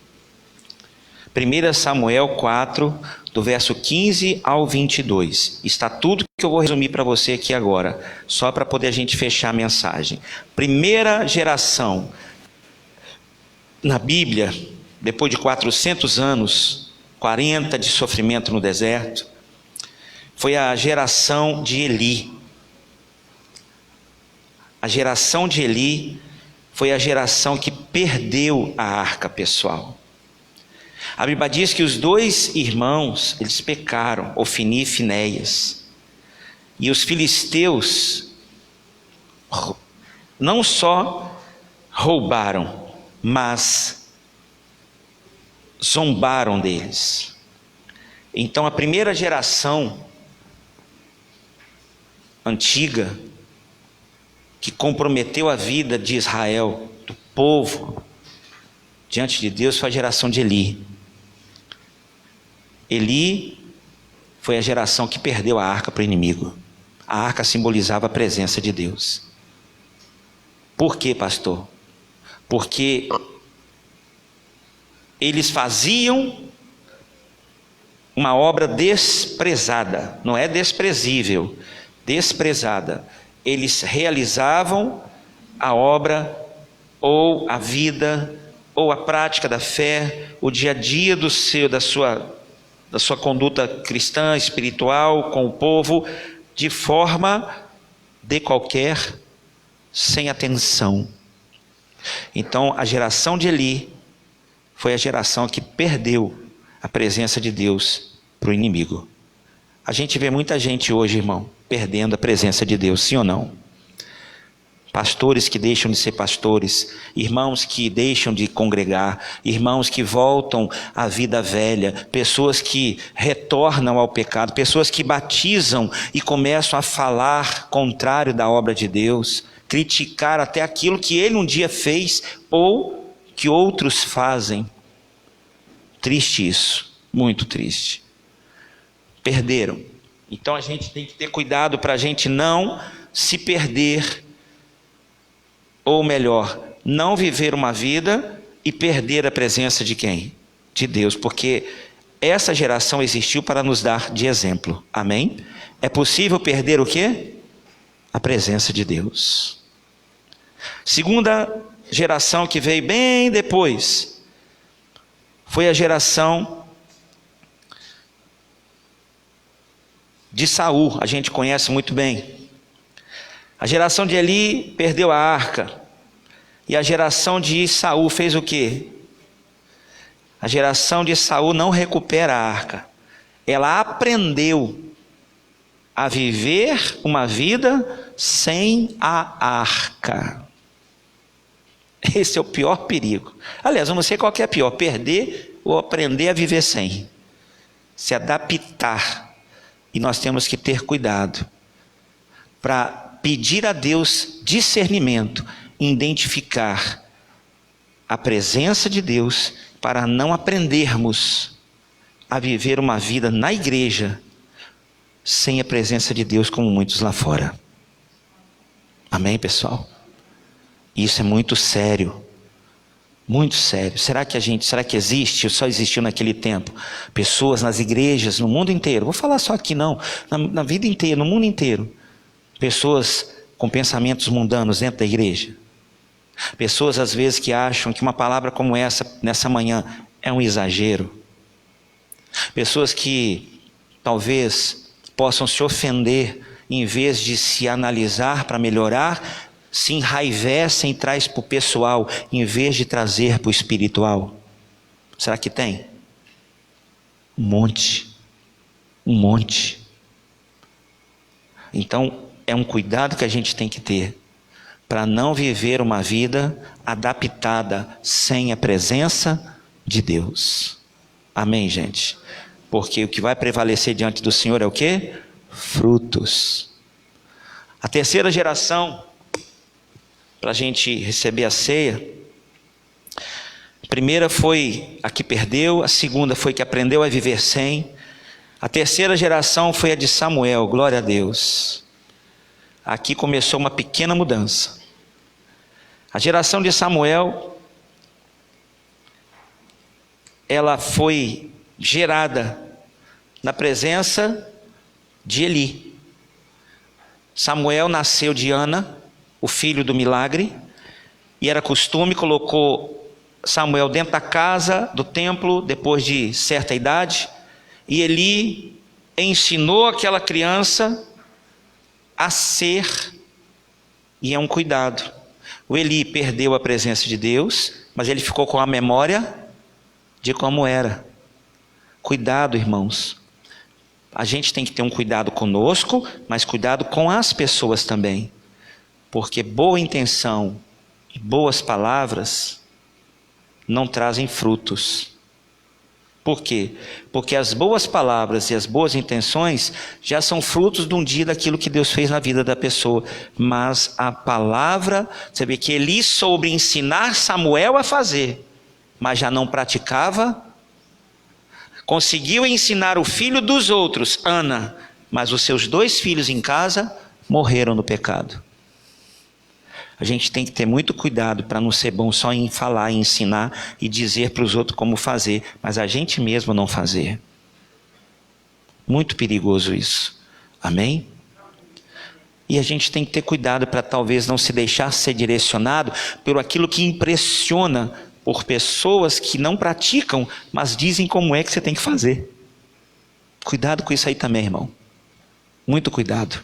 1 Samuel 4, do verso 15 ao 22, está tudo que eu vou resumir para você aqui agora, só para poder a gente fechar a mensagem. Primeira geração na Bíblia, depois de 400 anos, 40 de sofrimento no deserto, foi a geração de Eli. A geração de Eli foi a geração que perdeu a arca pessoal. A Bíblia diz que os dois irmãos, eles pecaram, Ofni e Finéias. E os filisteus não só roubaram, mas zombaram deles. Então a primeira geração antiga que comprometeu a vida de Israel, do povo, diante de Deus, foi a geração de Eli. Eli foi a geração que perdeu a arca para o inimigo. A arca simbolizava a presença de Deus. Por quê, pastor? Porque eles faziam uma obra desprezada, não é desprezível, desprezada. Eles realizavam a obra, ou a vida, ou a prática da fé, o dia a dia da sua conduta cristã, espiritual, com o povo, de forma de qualquer, sem atenção. Então a geração de Eli foi a geração que perdeu a presença de Deus para o inimigo. A gente vê muita gente hoje, irmão, perdendo a presença de Deus, sim ou não? Pastores que deixam de ser pastores, irmãos que deixam de congregar, irmãos que voltam à vida velha, pessoas que retornam ao pecado, pessoas que batizam e começam a falar contrário da obra de Deus, criticar até aquilo que ele um dia fez ou que outros fazem. Triste isso, muito triste. Perderam. Então a gente tem que ter cuidado para a gente não se perder, ou melhor, não viver uma vida e perder a presença de quem? De Deus, porque essa geração existiu para nos dar de exemplo, amém? É possível perder o quê? A presença de Deus. Segunda geração que veio bem depois, foi a geração de Saul, a gente conhece muito bem. A geração de Eli perdeu a arca, e a geração de Saul fez o quê? A geração de Saul não recupera a arca, ela aprendeu a viver uma vida sem a arca. Esse é o pior perigo. Aliás, eu não sei qual que é pior, perder ou aprender a viver sem. Se adaptar. E nós temos que ter cuidado para pedir a Deus discernimento, identificar a presença de Deus, para não aprendermos a viver uma vida na igreja sem a presença de Deus, como muitos lá fora. Amém, pessoal? Isso é muito sério. Muito sério. Será que existe, só existiu naquele tempo, pessoas nas igrejas, no mundo inteiro, vou falar só aqui não, na vida inteira, no mundo inteiro, pessoas com pensamentos mundanos dentro da igreja, pessoas às vezes que acham que uma palavra como essa, nessa manhã, é um exagero, pessoas que talvez possam se ofender, em vez de se analisar para melhorar, se enraivecem e traz para o pessoal, em vez de trazer para o espiritual. Será que tem? Um monte. Então, é um cuidado que a gente tem que ter, para não viver uma vida adaptada, sem a presença de Deus. Amém, gente? Porque o que vai prevalecer diante do Senhor é o quê? Frutos. A terceira geração, para a gente receber a ceia, a primeira foi a que perdeu, a segunda foi que aprendeu a viver sem, a terceira geração foi a de Samuel, glória a Deus. Aqui começou uma pequena mudança. A geração de Samuel, ela foi gerada na presença de Eli. Samuel nasceu de Ana, o filho do milagre, e era costume, colocou Samuel dentro da casa do templo, depois de certa idade, e Eli ensinou aquela criança a ser, e é um cuidado. O Eli perdeu a presença de Deus, mas ele ficou com a memória de como era. Cuidado, irmãos. A gente tem que ter um cuidado conosco, mas cuidado com as pessoas também. Porque boa intenção e boas palavras não trazem frutos. Por quê? Porque as boas palavras e as boas intenções já são frutos de um dia daquilo que Deus fez na vida da pessoa. Mas a palavra, você vê que Eli soube ensinar Samuel a fazer, mas já não praticava. Conseguiu ensinar o filho dos outros, Ana, mas os seus 2 filhos em casa morreram no pecado. A gente tem que ter muito cuidado para não ser bom só em falar, em ensinar e dizer para os outros como fazer, mas a gente mesmo não fazer. Muito perigoso isso. Amém? E a gente tem que ter cuidado para talvez não se deixar ser direcionado por aquilo que impressiona por pessoas que não praticam, mas dizem como é que você tem que fazer. Cuidado com isso aí também, irmão. Muito cuidado.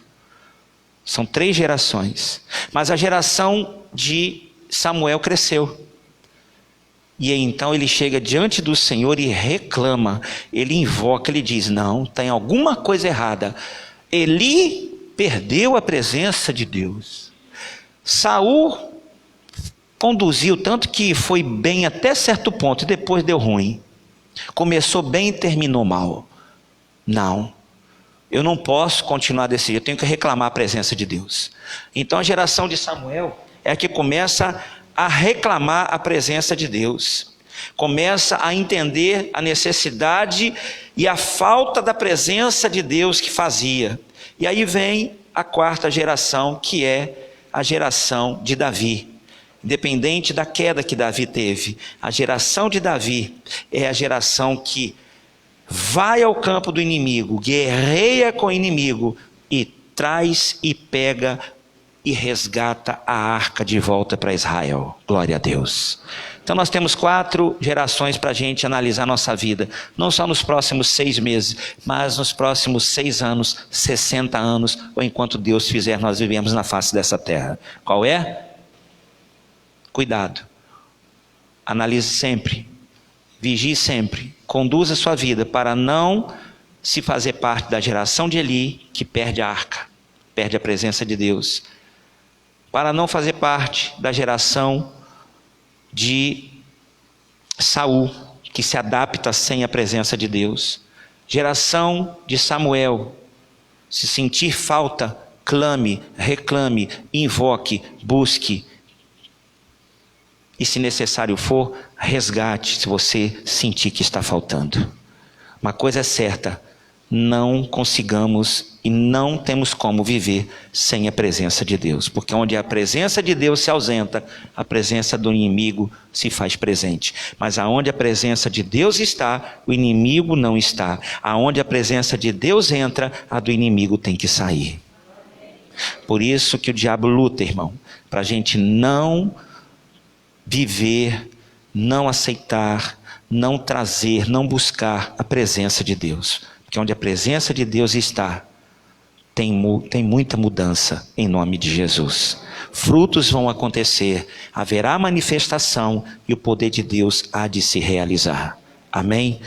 São 3 gerações. Mas a geração de Samuel cresceu. E aí, então ele chega diante do Senhor e reclama. Ele invoca, ele diz, não, tem alguma coisa errada. Eli perdeu a presença de Deus. Saul conduziu tanto que foi bem até certo ponto e depois deu ruim. Começou bem e terminou mal. Não. Eu não posso continuar desse jeito, eu tenho que reclamar a presença de Deus. Então a geração de Samuel é a que começa a reclamar a presença de Deus. Começa a entender a necessidade e a falta da presença de Deus que fazia. E aí vem a 4ª geração, que é a geração de Davi. Independente da queda que Davi teve, a geração de Davi é a geração que vai ao campo do inimigo, guerreia com o inimigo e traz e pega e resgata a arca de volta para Israel. Glória a Deus. Então nós temos 4 gerações para a gente analisar nossa vida, não só nos próximos 6 meses, mas nos próximos 6 anos, 60 anos, ou enquanto Deus fizer nós vivemos na face dessa terra. Qual é? Cuidado. Analise sempre. Vigie sempre, conduza a sua vida para não se fazer parte da geração de Eli, que perde a arca, perde a presença de Deus. Para não fazer parte da geração de Saul, que se adapta sem a presença de Deus. Geração de Samuel, se sentir falta, clame, reclame, invoque, busque. E se necessário for, resgate se você sentir que está faltando. Uma coisa é certa, não consigamos e não temos como viver sem a presença de Deus. Porque onde a presença de Deus se ausenta, a presença do inimigo se faz presente. Mas aonde a presença de Deus está, o inimigo não está. Aonde a presença de Deus entra, a do inimigo tem que sair. Por isso que o diabo luta, irmão, para a gente não viver, não aceitar, não trazer, não buscar a presença de Deus. Porque onde a presença de Deus está, tem muita mudança em nome de Jesus. Frutos vão acontecer, haverá manifestação e o poder de Deus há de se realizar. Amém?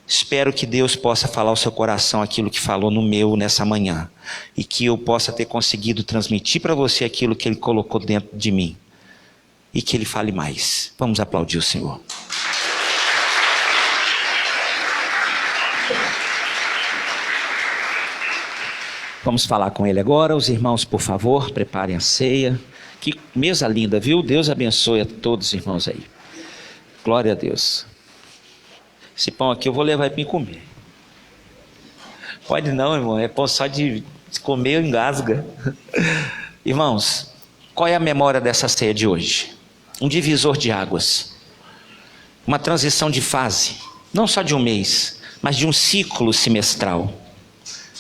Espero que Deus possa falar ao seu coração aquilo que falou no meu nessa manhã. E que eu possa ter conseguido transmitir para você aquilo que Ele colocou dentro de mim. E que Ele fale mais. Vamos aplaudir o Senhor. Vamos falar com Ele agora. Os irmãos, por favor, preparem a ceia. Que mesa linda, viu? Deus abençoe a todos os irmãos aí. Glória a Deus. Esse pão aqui eu vou levar para mim comer. Pode não, irmão. É pão só de comer, engasga. Irmãos, qual é a memória dessa ceia de hoje? Um divisor de águas, uma transição de fase, não só de um mês, mas de um ciclo semestral.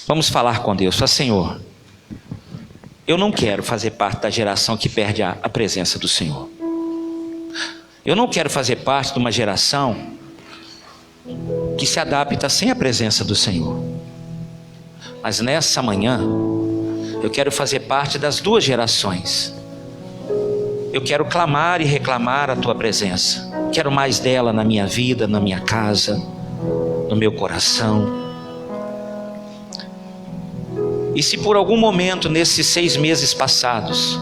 Vamos falar com Deus. Fala, Senhor, eu não quero fazer parte da geração que perde a presença do Senhor. Eu não quero fazer parte de uma geração que se adapta sem a presença do Senhor. Mas nessa manhã, eu quero fazer parte das duas gerações. Eu quero clamar e reclamar a tua presença. Quero mais dela na minha vida, na minha casa, no meu coração. E se por algum momento nesses 6 meses passados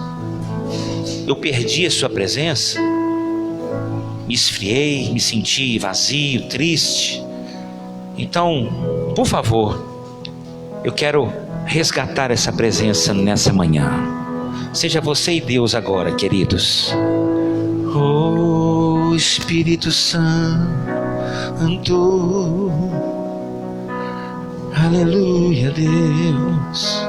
eu perdi a sua presença, me esfriei, me senti vazio, triste, então, por favor, eu quero resgatar essa presença nessa manhã. Seja você e Deus agora, queridos. Oh, Espírito Santo, aleluia, Deus.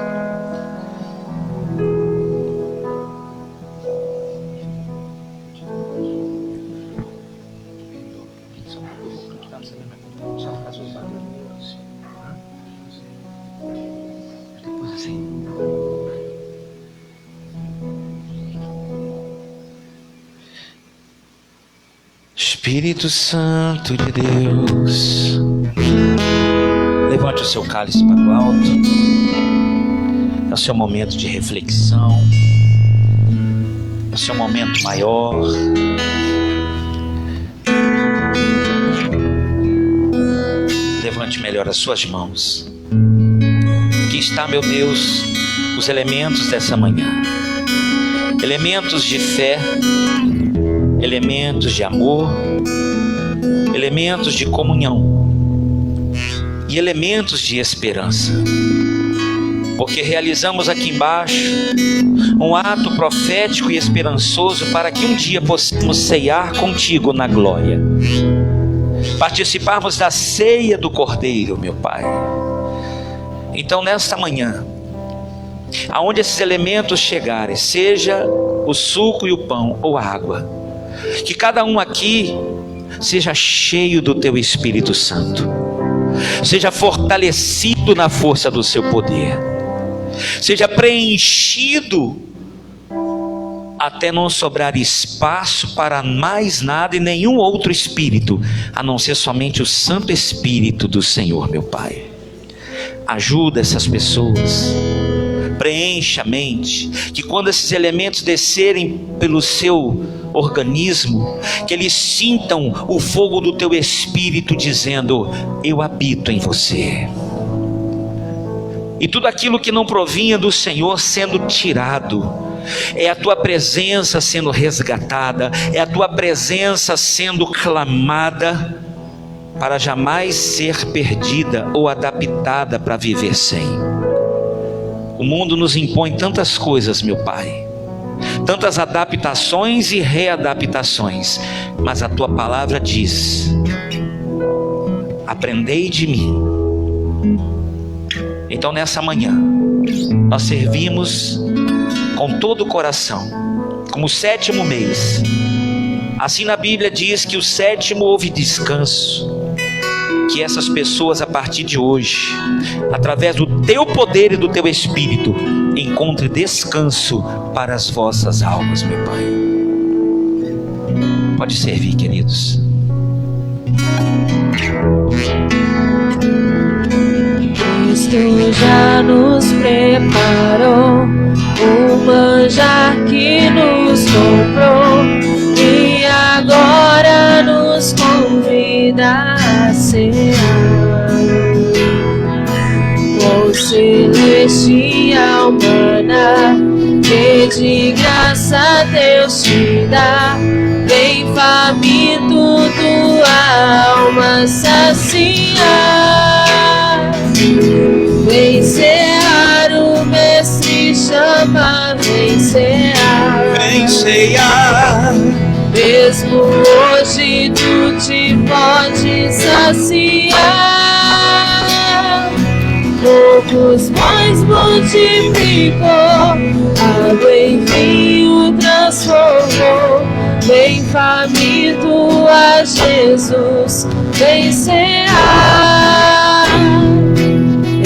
Espírito Santo de Deus, levante o seu cálice para o alto. É o seu momento de reflexão, é o seu momento maior. Levante melhor as suas mãos. Aqui está, meu Deus, os elementos dessa manhã. Elementos de fé, elementos de amor, elementos de comunhão e elementos de esperança, porque realizamos aqui embaixo um ato profético e esperançoso para que um dia possamos ceiar contigo na glória, participarmos da ceia do Cordeiro, meu Pai. Então nesta manhã, aonde esses elementos chegarem, seja o suco e o pão ou a água, que cada um aqui seja cheio do teu Espírito Santo, seja fortalecido na força do seu poder, seja preenchido até não sobrar espaço para mais nada e nenhum outro Espírito, a não ser somente o Santo Espírito do Senhor, meu Pai. Ajuda essas pessoas, preencha a mente, que quando esses elementos descerem pelo seu organismo, que eles sintam o fogo do teu Espírito dizendo: eu habito em você. E tudo aquilo que não provinha do Senhor sendo tirado, é a tua presença sendo resgatada, é a tua presença sendo clamada, para jamais ser perdida ou adaptada para viver sem. O mundo nos impõe tantas coisas, meu Pai, tantas adaptações e readaptações, mas a tua palavra diz: aprendei de mim. Então nessa manhã nós servimos com todo o coração, como o 7º mês. Assim na Bíblia diz que o 7º houve descanso. Que essas pessoas a partir de hoje, através do teu poder e do teu Espírito, encontrem descanso para as vossas almas, meu Pai. Pode servir, queridos. Cristo já nos preparou o manjar que nos comprou e agora nos convida a cear. Com celestial maná que de graça Deus te dá, vem faminto tua alma saciar. Vem cear, o Mestre chama, vem cear. Vem cear. Mesmo hoje tu te podes saciar. Poucos pães multiplicou, água em vinho transformou. Vem faminto a Jesus, vem cear.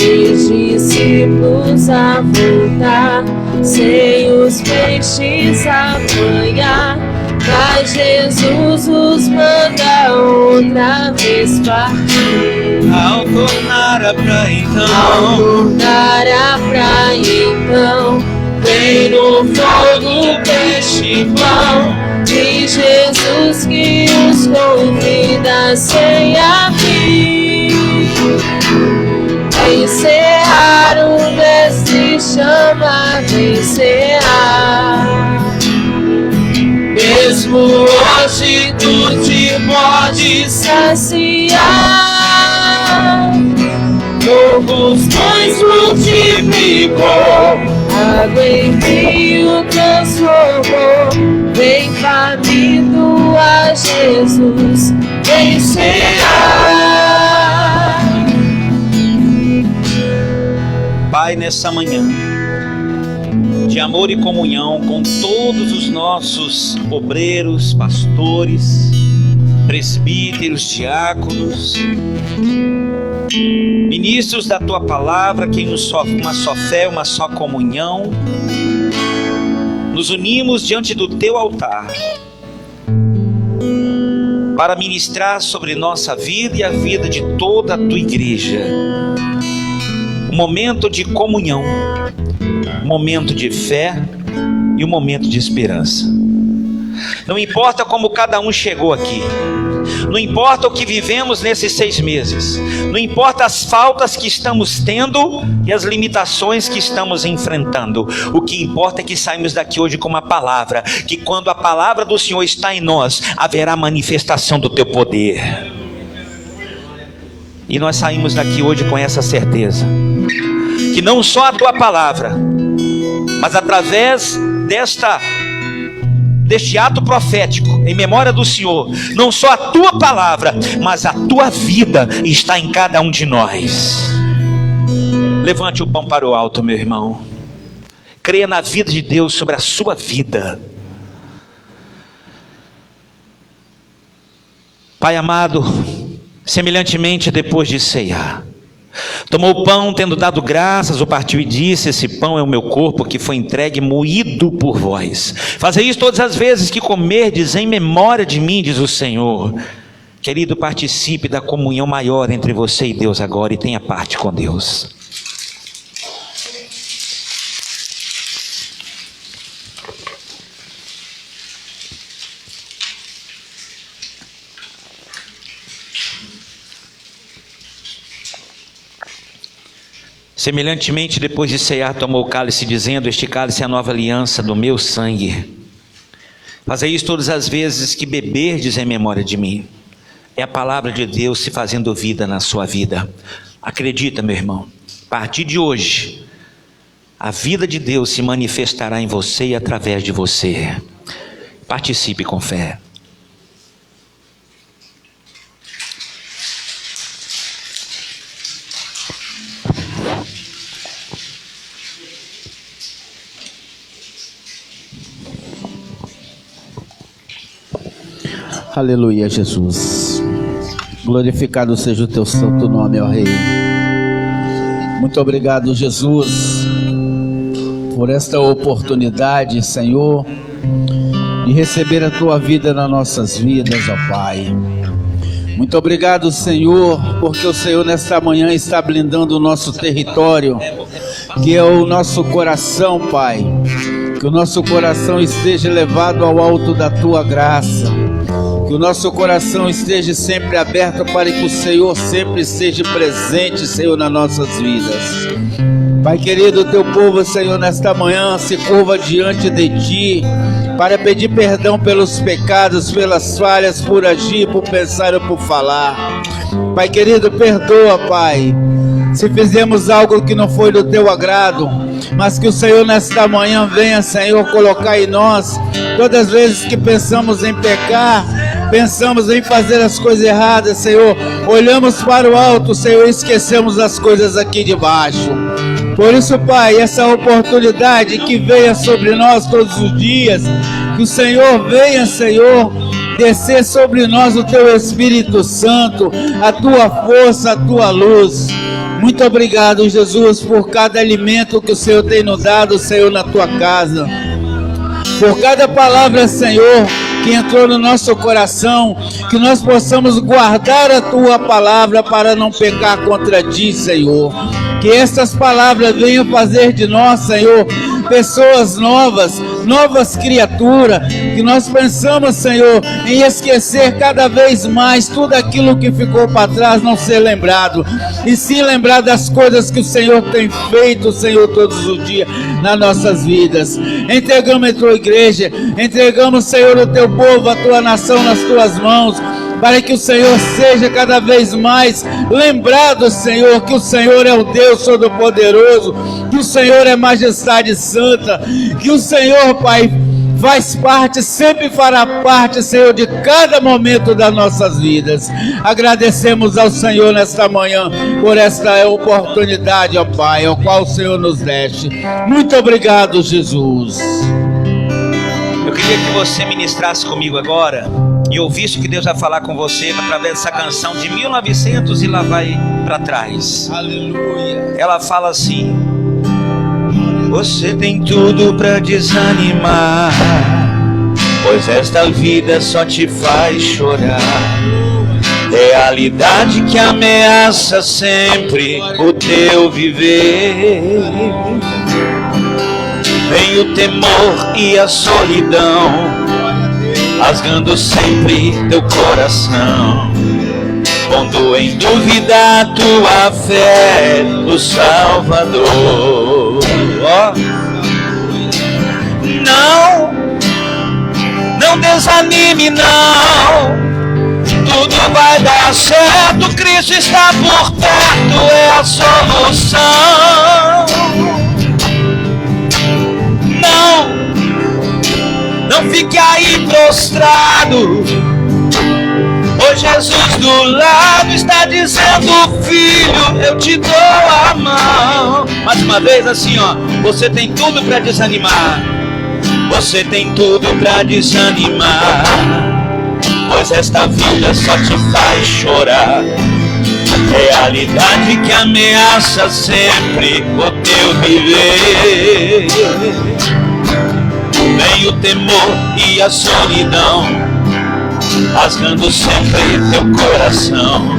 Eis discípulos a voltar, sem os peixes apanhar, mas Jesus os manda outra vez partir. Ao tornar a praia então, vem no fogo, peixe e pão, de Jesus que os convida sem abrir. Encerrar o mestre chama, encerrar. Mesmo hoje tu te pode saciar. Novos pães multiplicou, água em vinho transformou. Vem faminto a Jesus, vem cear. Pai, nessa manhã, de amor e comunhão com todos os nossos obreiros, pastores, presbíteros, diáconos, ministros da Tua Palavra, que em uma só fé, uma só comunhão, nos unimos diante do Teu altar para ministrar sobre nossa vida e a vida de toda a Tua igreja. Um momento de comunhão, um momento de fé e um momento de esperança. Não importa como cada um chegou aqui, não importa o que vivemos nesses 6 meses, não importa as faltas que estamos tendo e as limitações que estamos enfrentando. O que importa é que saímos daqui hoje com uma palavra, que quando a palavra do Senhor está em nós, haverá manifestação do Teu poder. E nós saímos daqui hoje com essa certeza, que não só a Tua palavra, mas através deste ato profético em memória do Senhor, não só a Tua palavra, mas a Tua vida está em cada um de nós. Levante o pão para o alto, meu irmão. Creia na vida de Deus sobre a sua vida. Pai amado, semelhantemente depois de ceiar, tomou o pão, tendo dado graças, o partiu e disse: esse pão é o meu corpo que foi entregue, moído por vós. Fazei isso todas as vezes que comerdes em memória de mim, diz o Senhor. Querido, participe da comunhão maior entre você e Deus agora, e tenha parte com Deus. Semelhantemente, depois de cear, tomou o cálice, dizendo: este cálice é a nova aliança do meu sangue. Fazei isso todas as vezes que beberdes em memória de mim. É a palavra de Deus se fazendo vida na sua vida. Acredita, meu irmão, a partir de hoje, a vida de Deus se manifestará em você e através de você. Participe com fé. Aleluia, Jesus. Glorificado seja o Teu santo nome, ó Rei. Muito obrigado, Jesus, por esta oportunidade, Senhor, de receber a Tua vida nas nossas vidas, ó Pai. Muito obrigado, Senhor, porque o Senhor nesta manhã está blindando o nosso território, que é o nosso coração, Pai. Que o nosso coração esteja elevado ao alto da Tua graça. Que o nosso coração esteja sempre aberto para que o Senhor sempre esteja presente, Senhor, nas nossas vidas. Pai querido, o Teu povo, Senhor, nesta manhã se curva diante de Ti para pedir perdão pelos pecados, pelas falhas, por agir, por pensar ou por falar. Pai querido, perdoa, Pai, se fizemos algo que não foi do Teu agrado, mas que o Senhor nesta manhã venha, Senhor, colocar em nós, todas as vezes que pensamos em pecar, pensamos em fazer as coisas erradas, Senhor, olhamos para o alto, Senhor, e esquecemos as coisas aqui de baixo. Por isso, Pai, essa oportunidade que venha sobre nós todos os dias, que o Senhor venha, Senhor, descer sobre nós o Teu Espírito Santo, a Tua força, a Tua luz. Muito obrigado, Jesus, por cada alimento que o Senhor tem nos dado, Senhor, na Tua casa. Por cada palavra, Senhor, que entrou no nosso coração, que nós possamos guardar a Tua palavra para não pecar contra Ti, Senhor. Que estas palavras venham fazer de nós, Senhor, pessoas novas, novas criaturas, que nós pensamos, Senhor, em esquecer cada vez mais tudo aquilo que ficou para trás, não ser lembrado, e sim lembrar das coisas que o Senhor tem feito, Senhor, todos os dias nas nossas vidas. Entregamos a Tua igreja, entregamos, Senhor, o Teu povo, a Tua nação nas Tuas mãos, para que o Senhor seja cada vez mais lembrado, Senhor, que o Senhor é o Deus Todo-Poderoso, que o Senhor é Majestade Santa, que o Senhor, Pai, faz parte, sempre fará parte, Senhor, de cada momento das nossas vidas. Agradecemos ao Senhor nesta manhã por esta oportunidade, ó Pai, ao qual o Senhor nos deste. Muito obrigado, Jesus. Eu queria que você ministrasse comigo agora e ouvisse o que Deus vai falar com você através dessa canção de 1900 e lá vai para trás. Aleluia. Ela fala assim: você tem tudo para desanimar, pois esta vida só te faz chorar. Realidade que ameaça sempre o teu viver. Vem o temor e a solidão, rasgando sempre teu coração, pondo em dúvida a tua fé no Salvador. Não desanime não, tudo vai dar certo, Cristo está por perto, é a solução. Não fique aí prostrado, pois Jesus do lado está dizendo: filho, eu te dou a mão. Mais uma vez assim, ó, você tem tudo para desanimar, você tem tudo para desanimar, pois esta vida só te faz chorar. Realidade que ameaça sempre o teu viver. Vem o temor e a solidão, rasgando sempre teu coração,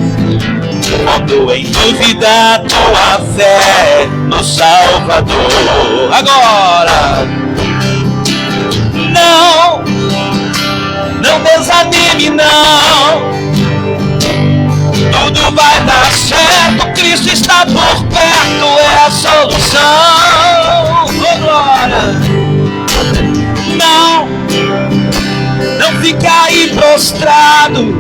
pondo em dúvida a tua fé no Salvador. Agora, não desanime não, tudo vai dar certo, Cristo está por perto, é a solução. Oh, glória! Não fique aí prostrado,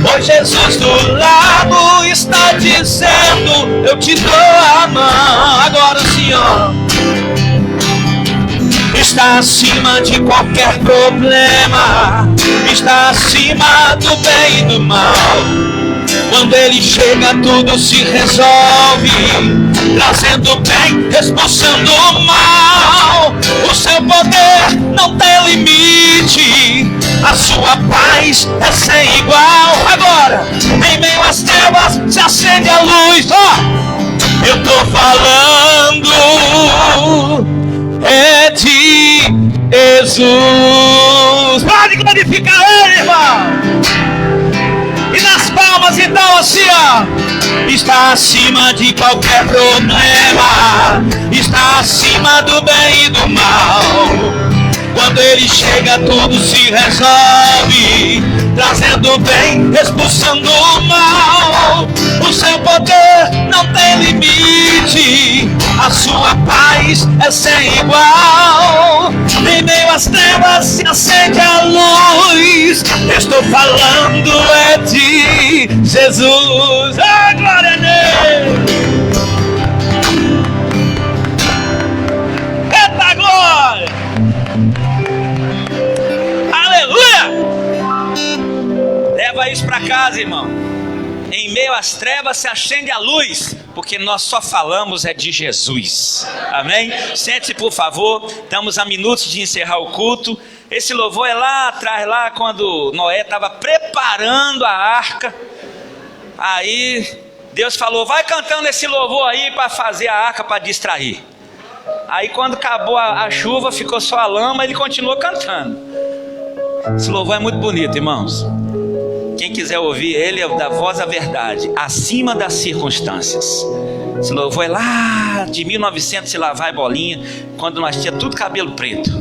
pois Jesus do lado está dizendo: eu te dou a mão. Agora sim, ó, está acima de qualquer problema, está acima do bem e do mal. Quando ele chega, tudo se resolve, trazendo bem, expulsando o mal. O seu poder não tem limite, a sua paz é sem igual. Agora, em meio às trevas, se acende a luz. Ó, eu tô falando é de Jesus. Pode glorificar ele, irmão. E nas palmas então assim, ó, está acima de qualquer problema, está acima do bem e do mal. Quando ele chega, tudo se resolve, trazendo bem, expulsando o mal. O seu poder não tem limite, a sua paz é sem igual. Em meio às trevas se acende a luz. Estou falando é de Jesus. Ah, glória a Deus! Eita glória! Aleluia! Leva isso para casa, irmão. Em meio às trevas se acende a luz, porque nós só falamos é de Jesus. Amém? Sente-se, por favor. Estamos a minutos de encerrar o culto. Esse louvor é lá atrás, lá quando Noé estava preparando a arca. Aí Deus falou: vai cantando esse louvor aí para fazer a arca, para distrair. Aí quando acabou a chuva, ficou só a lama, ele continuou cantando. Esse louvor é muito bonito, irmãos. Quem quiser ouvir ele, é da Voz à Verdade, acima das circunstâncias. Esse louvor é lá de 1900 e lá vai bolinha, quando nós tínhamos tudo cabelo preto.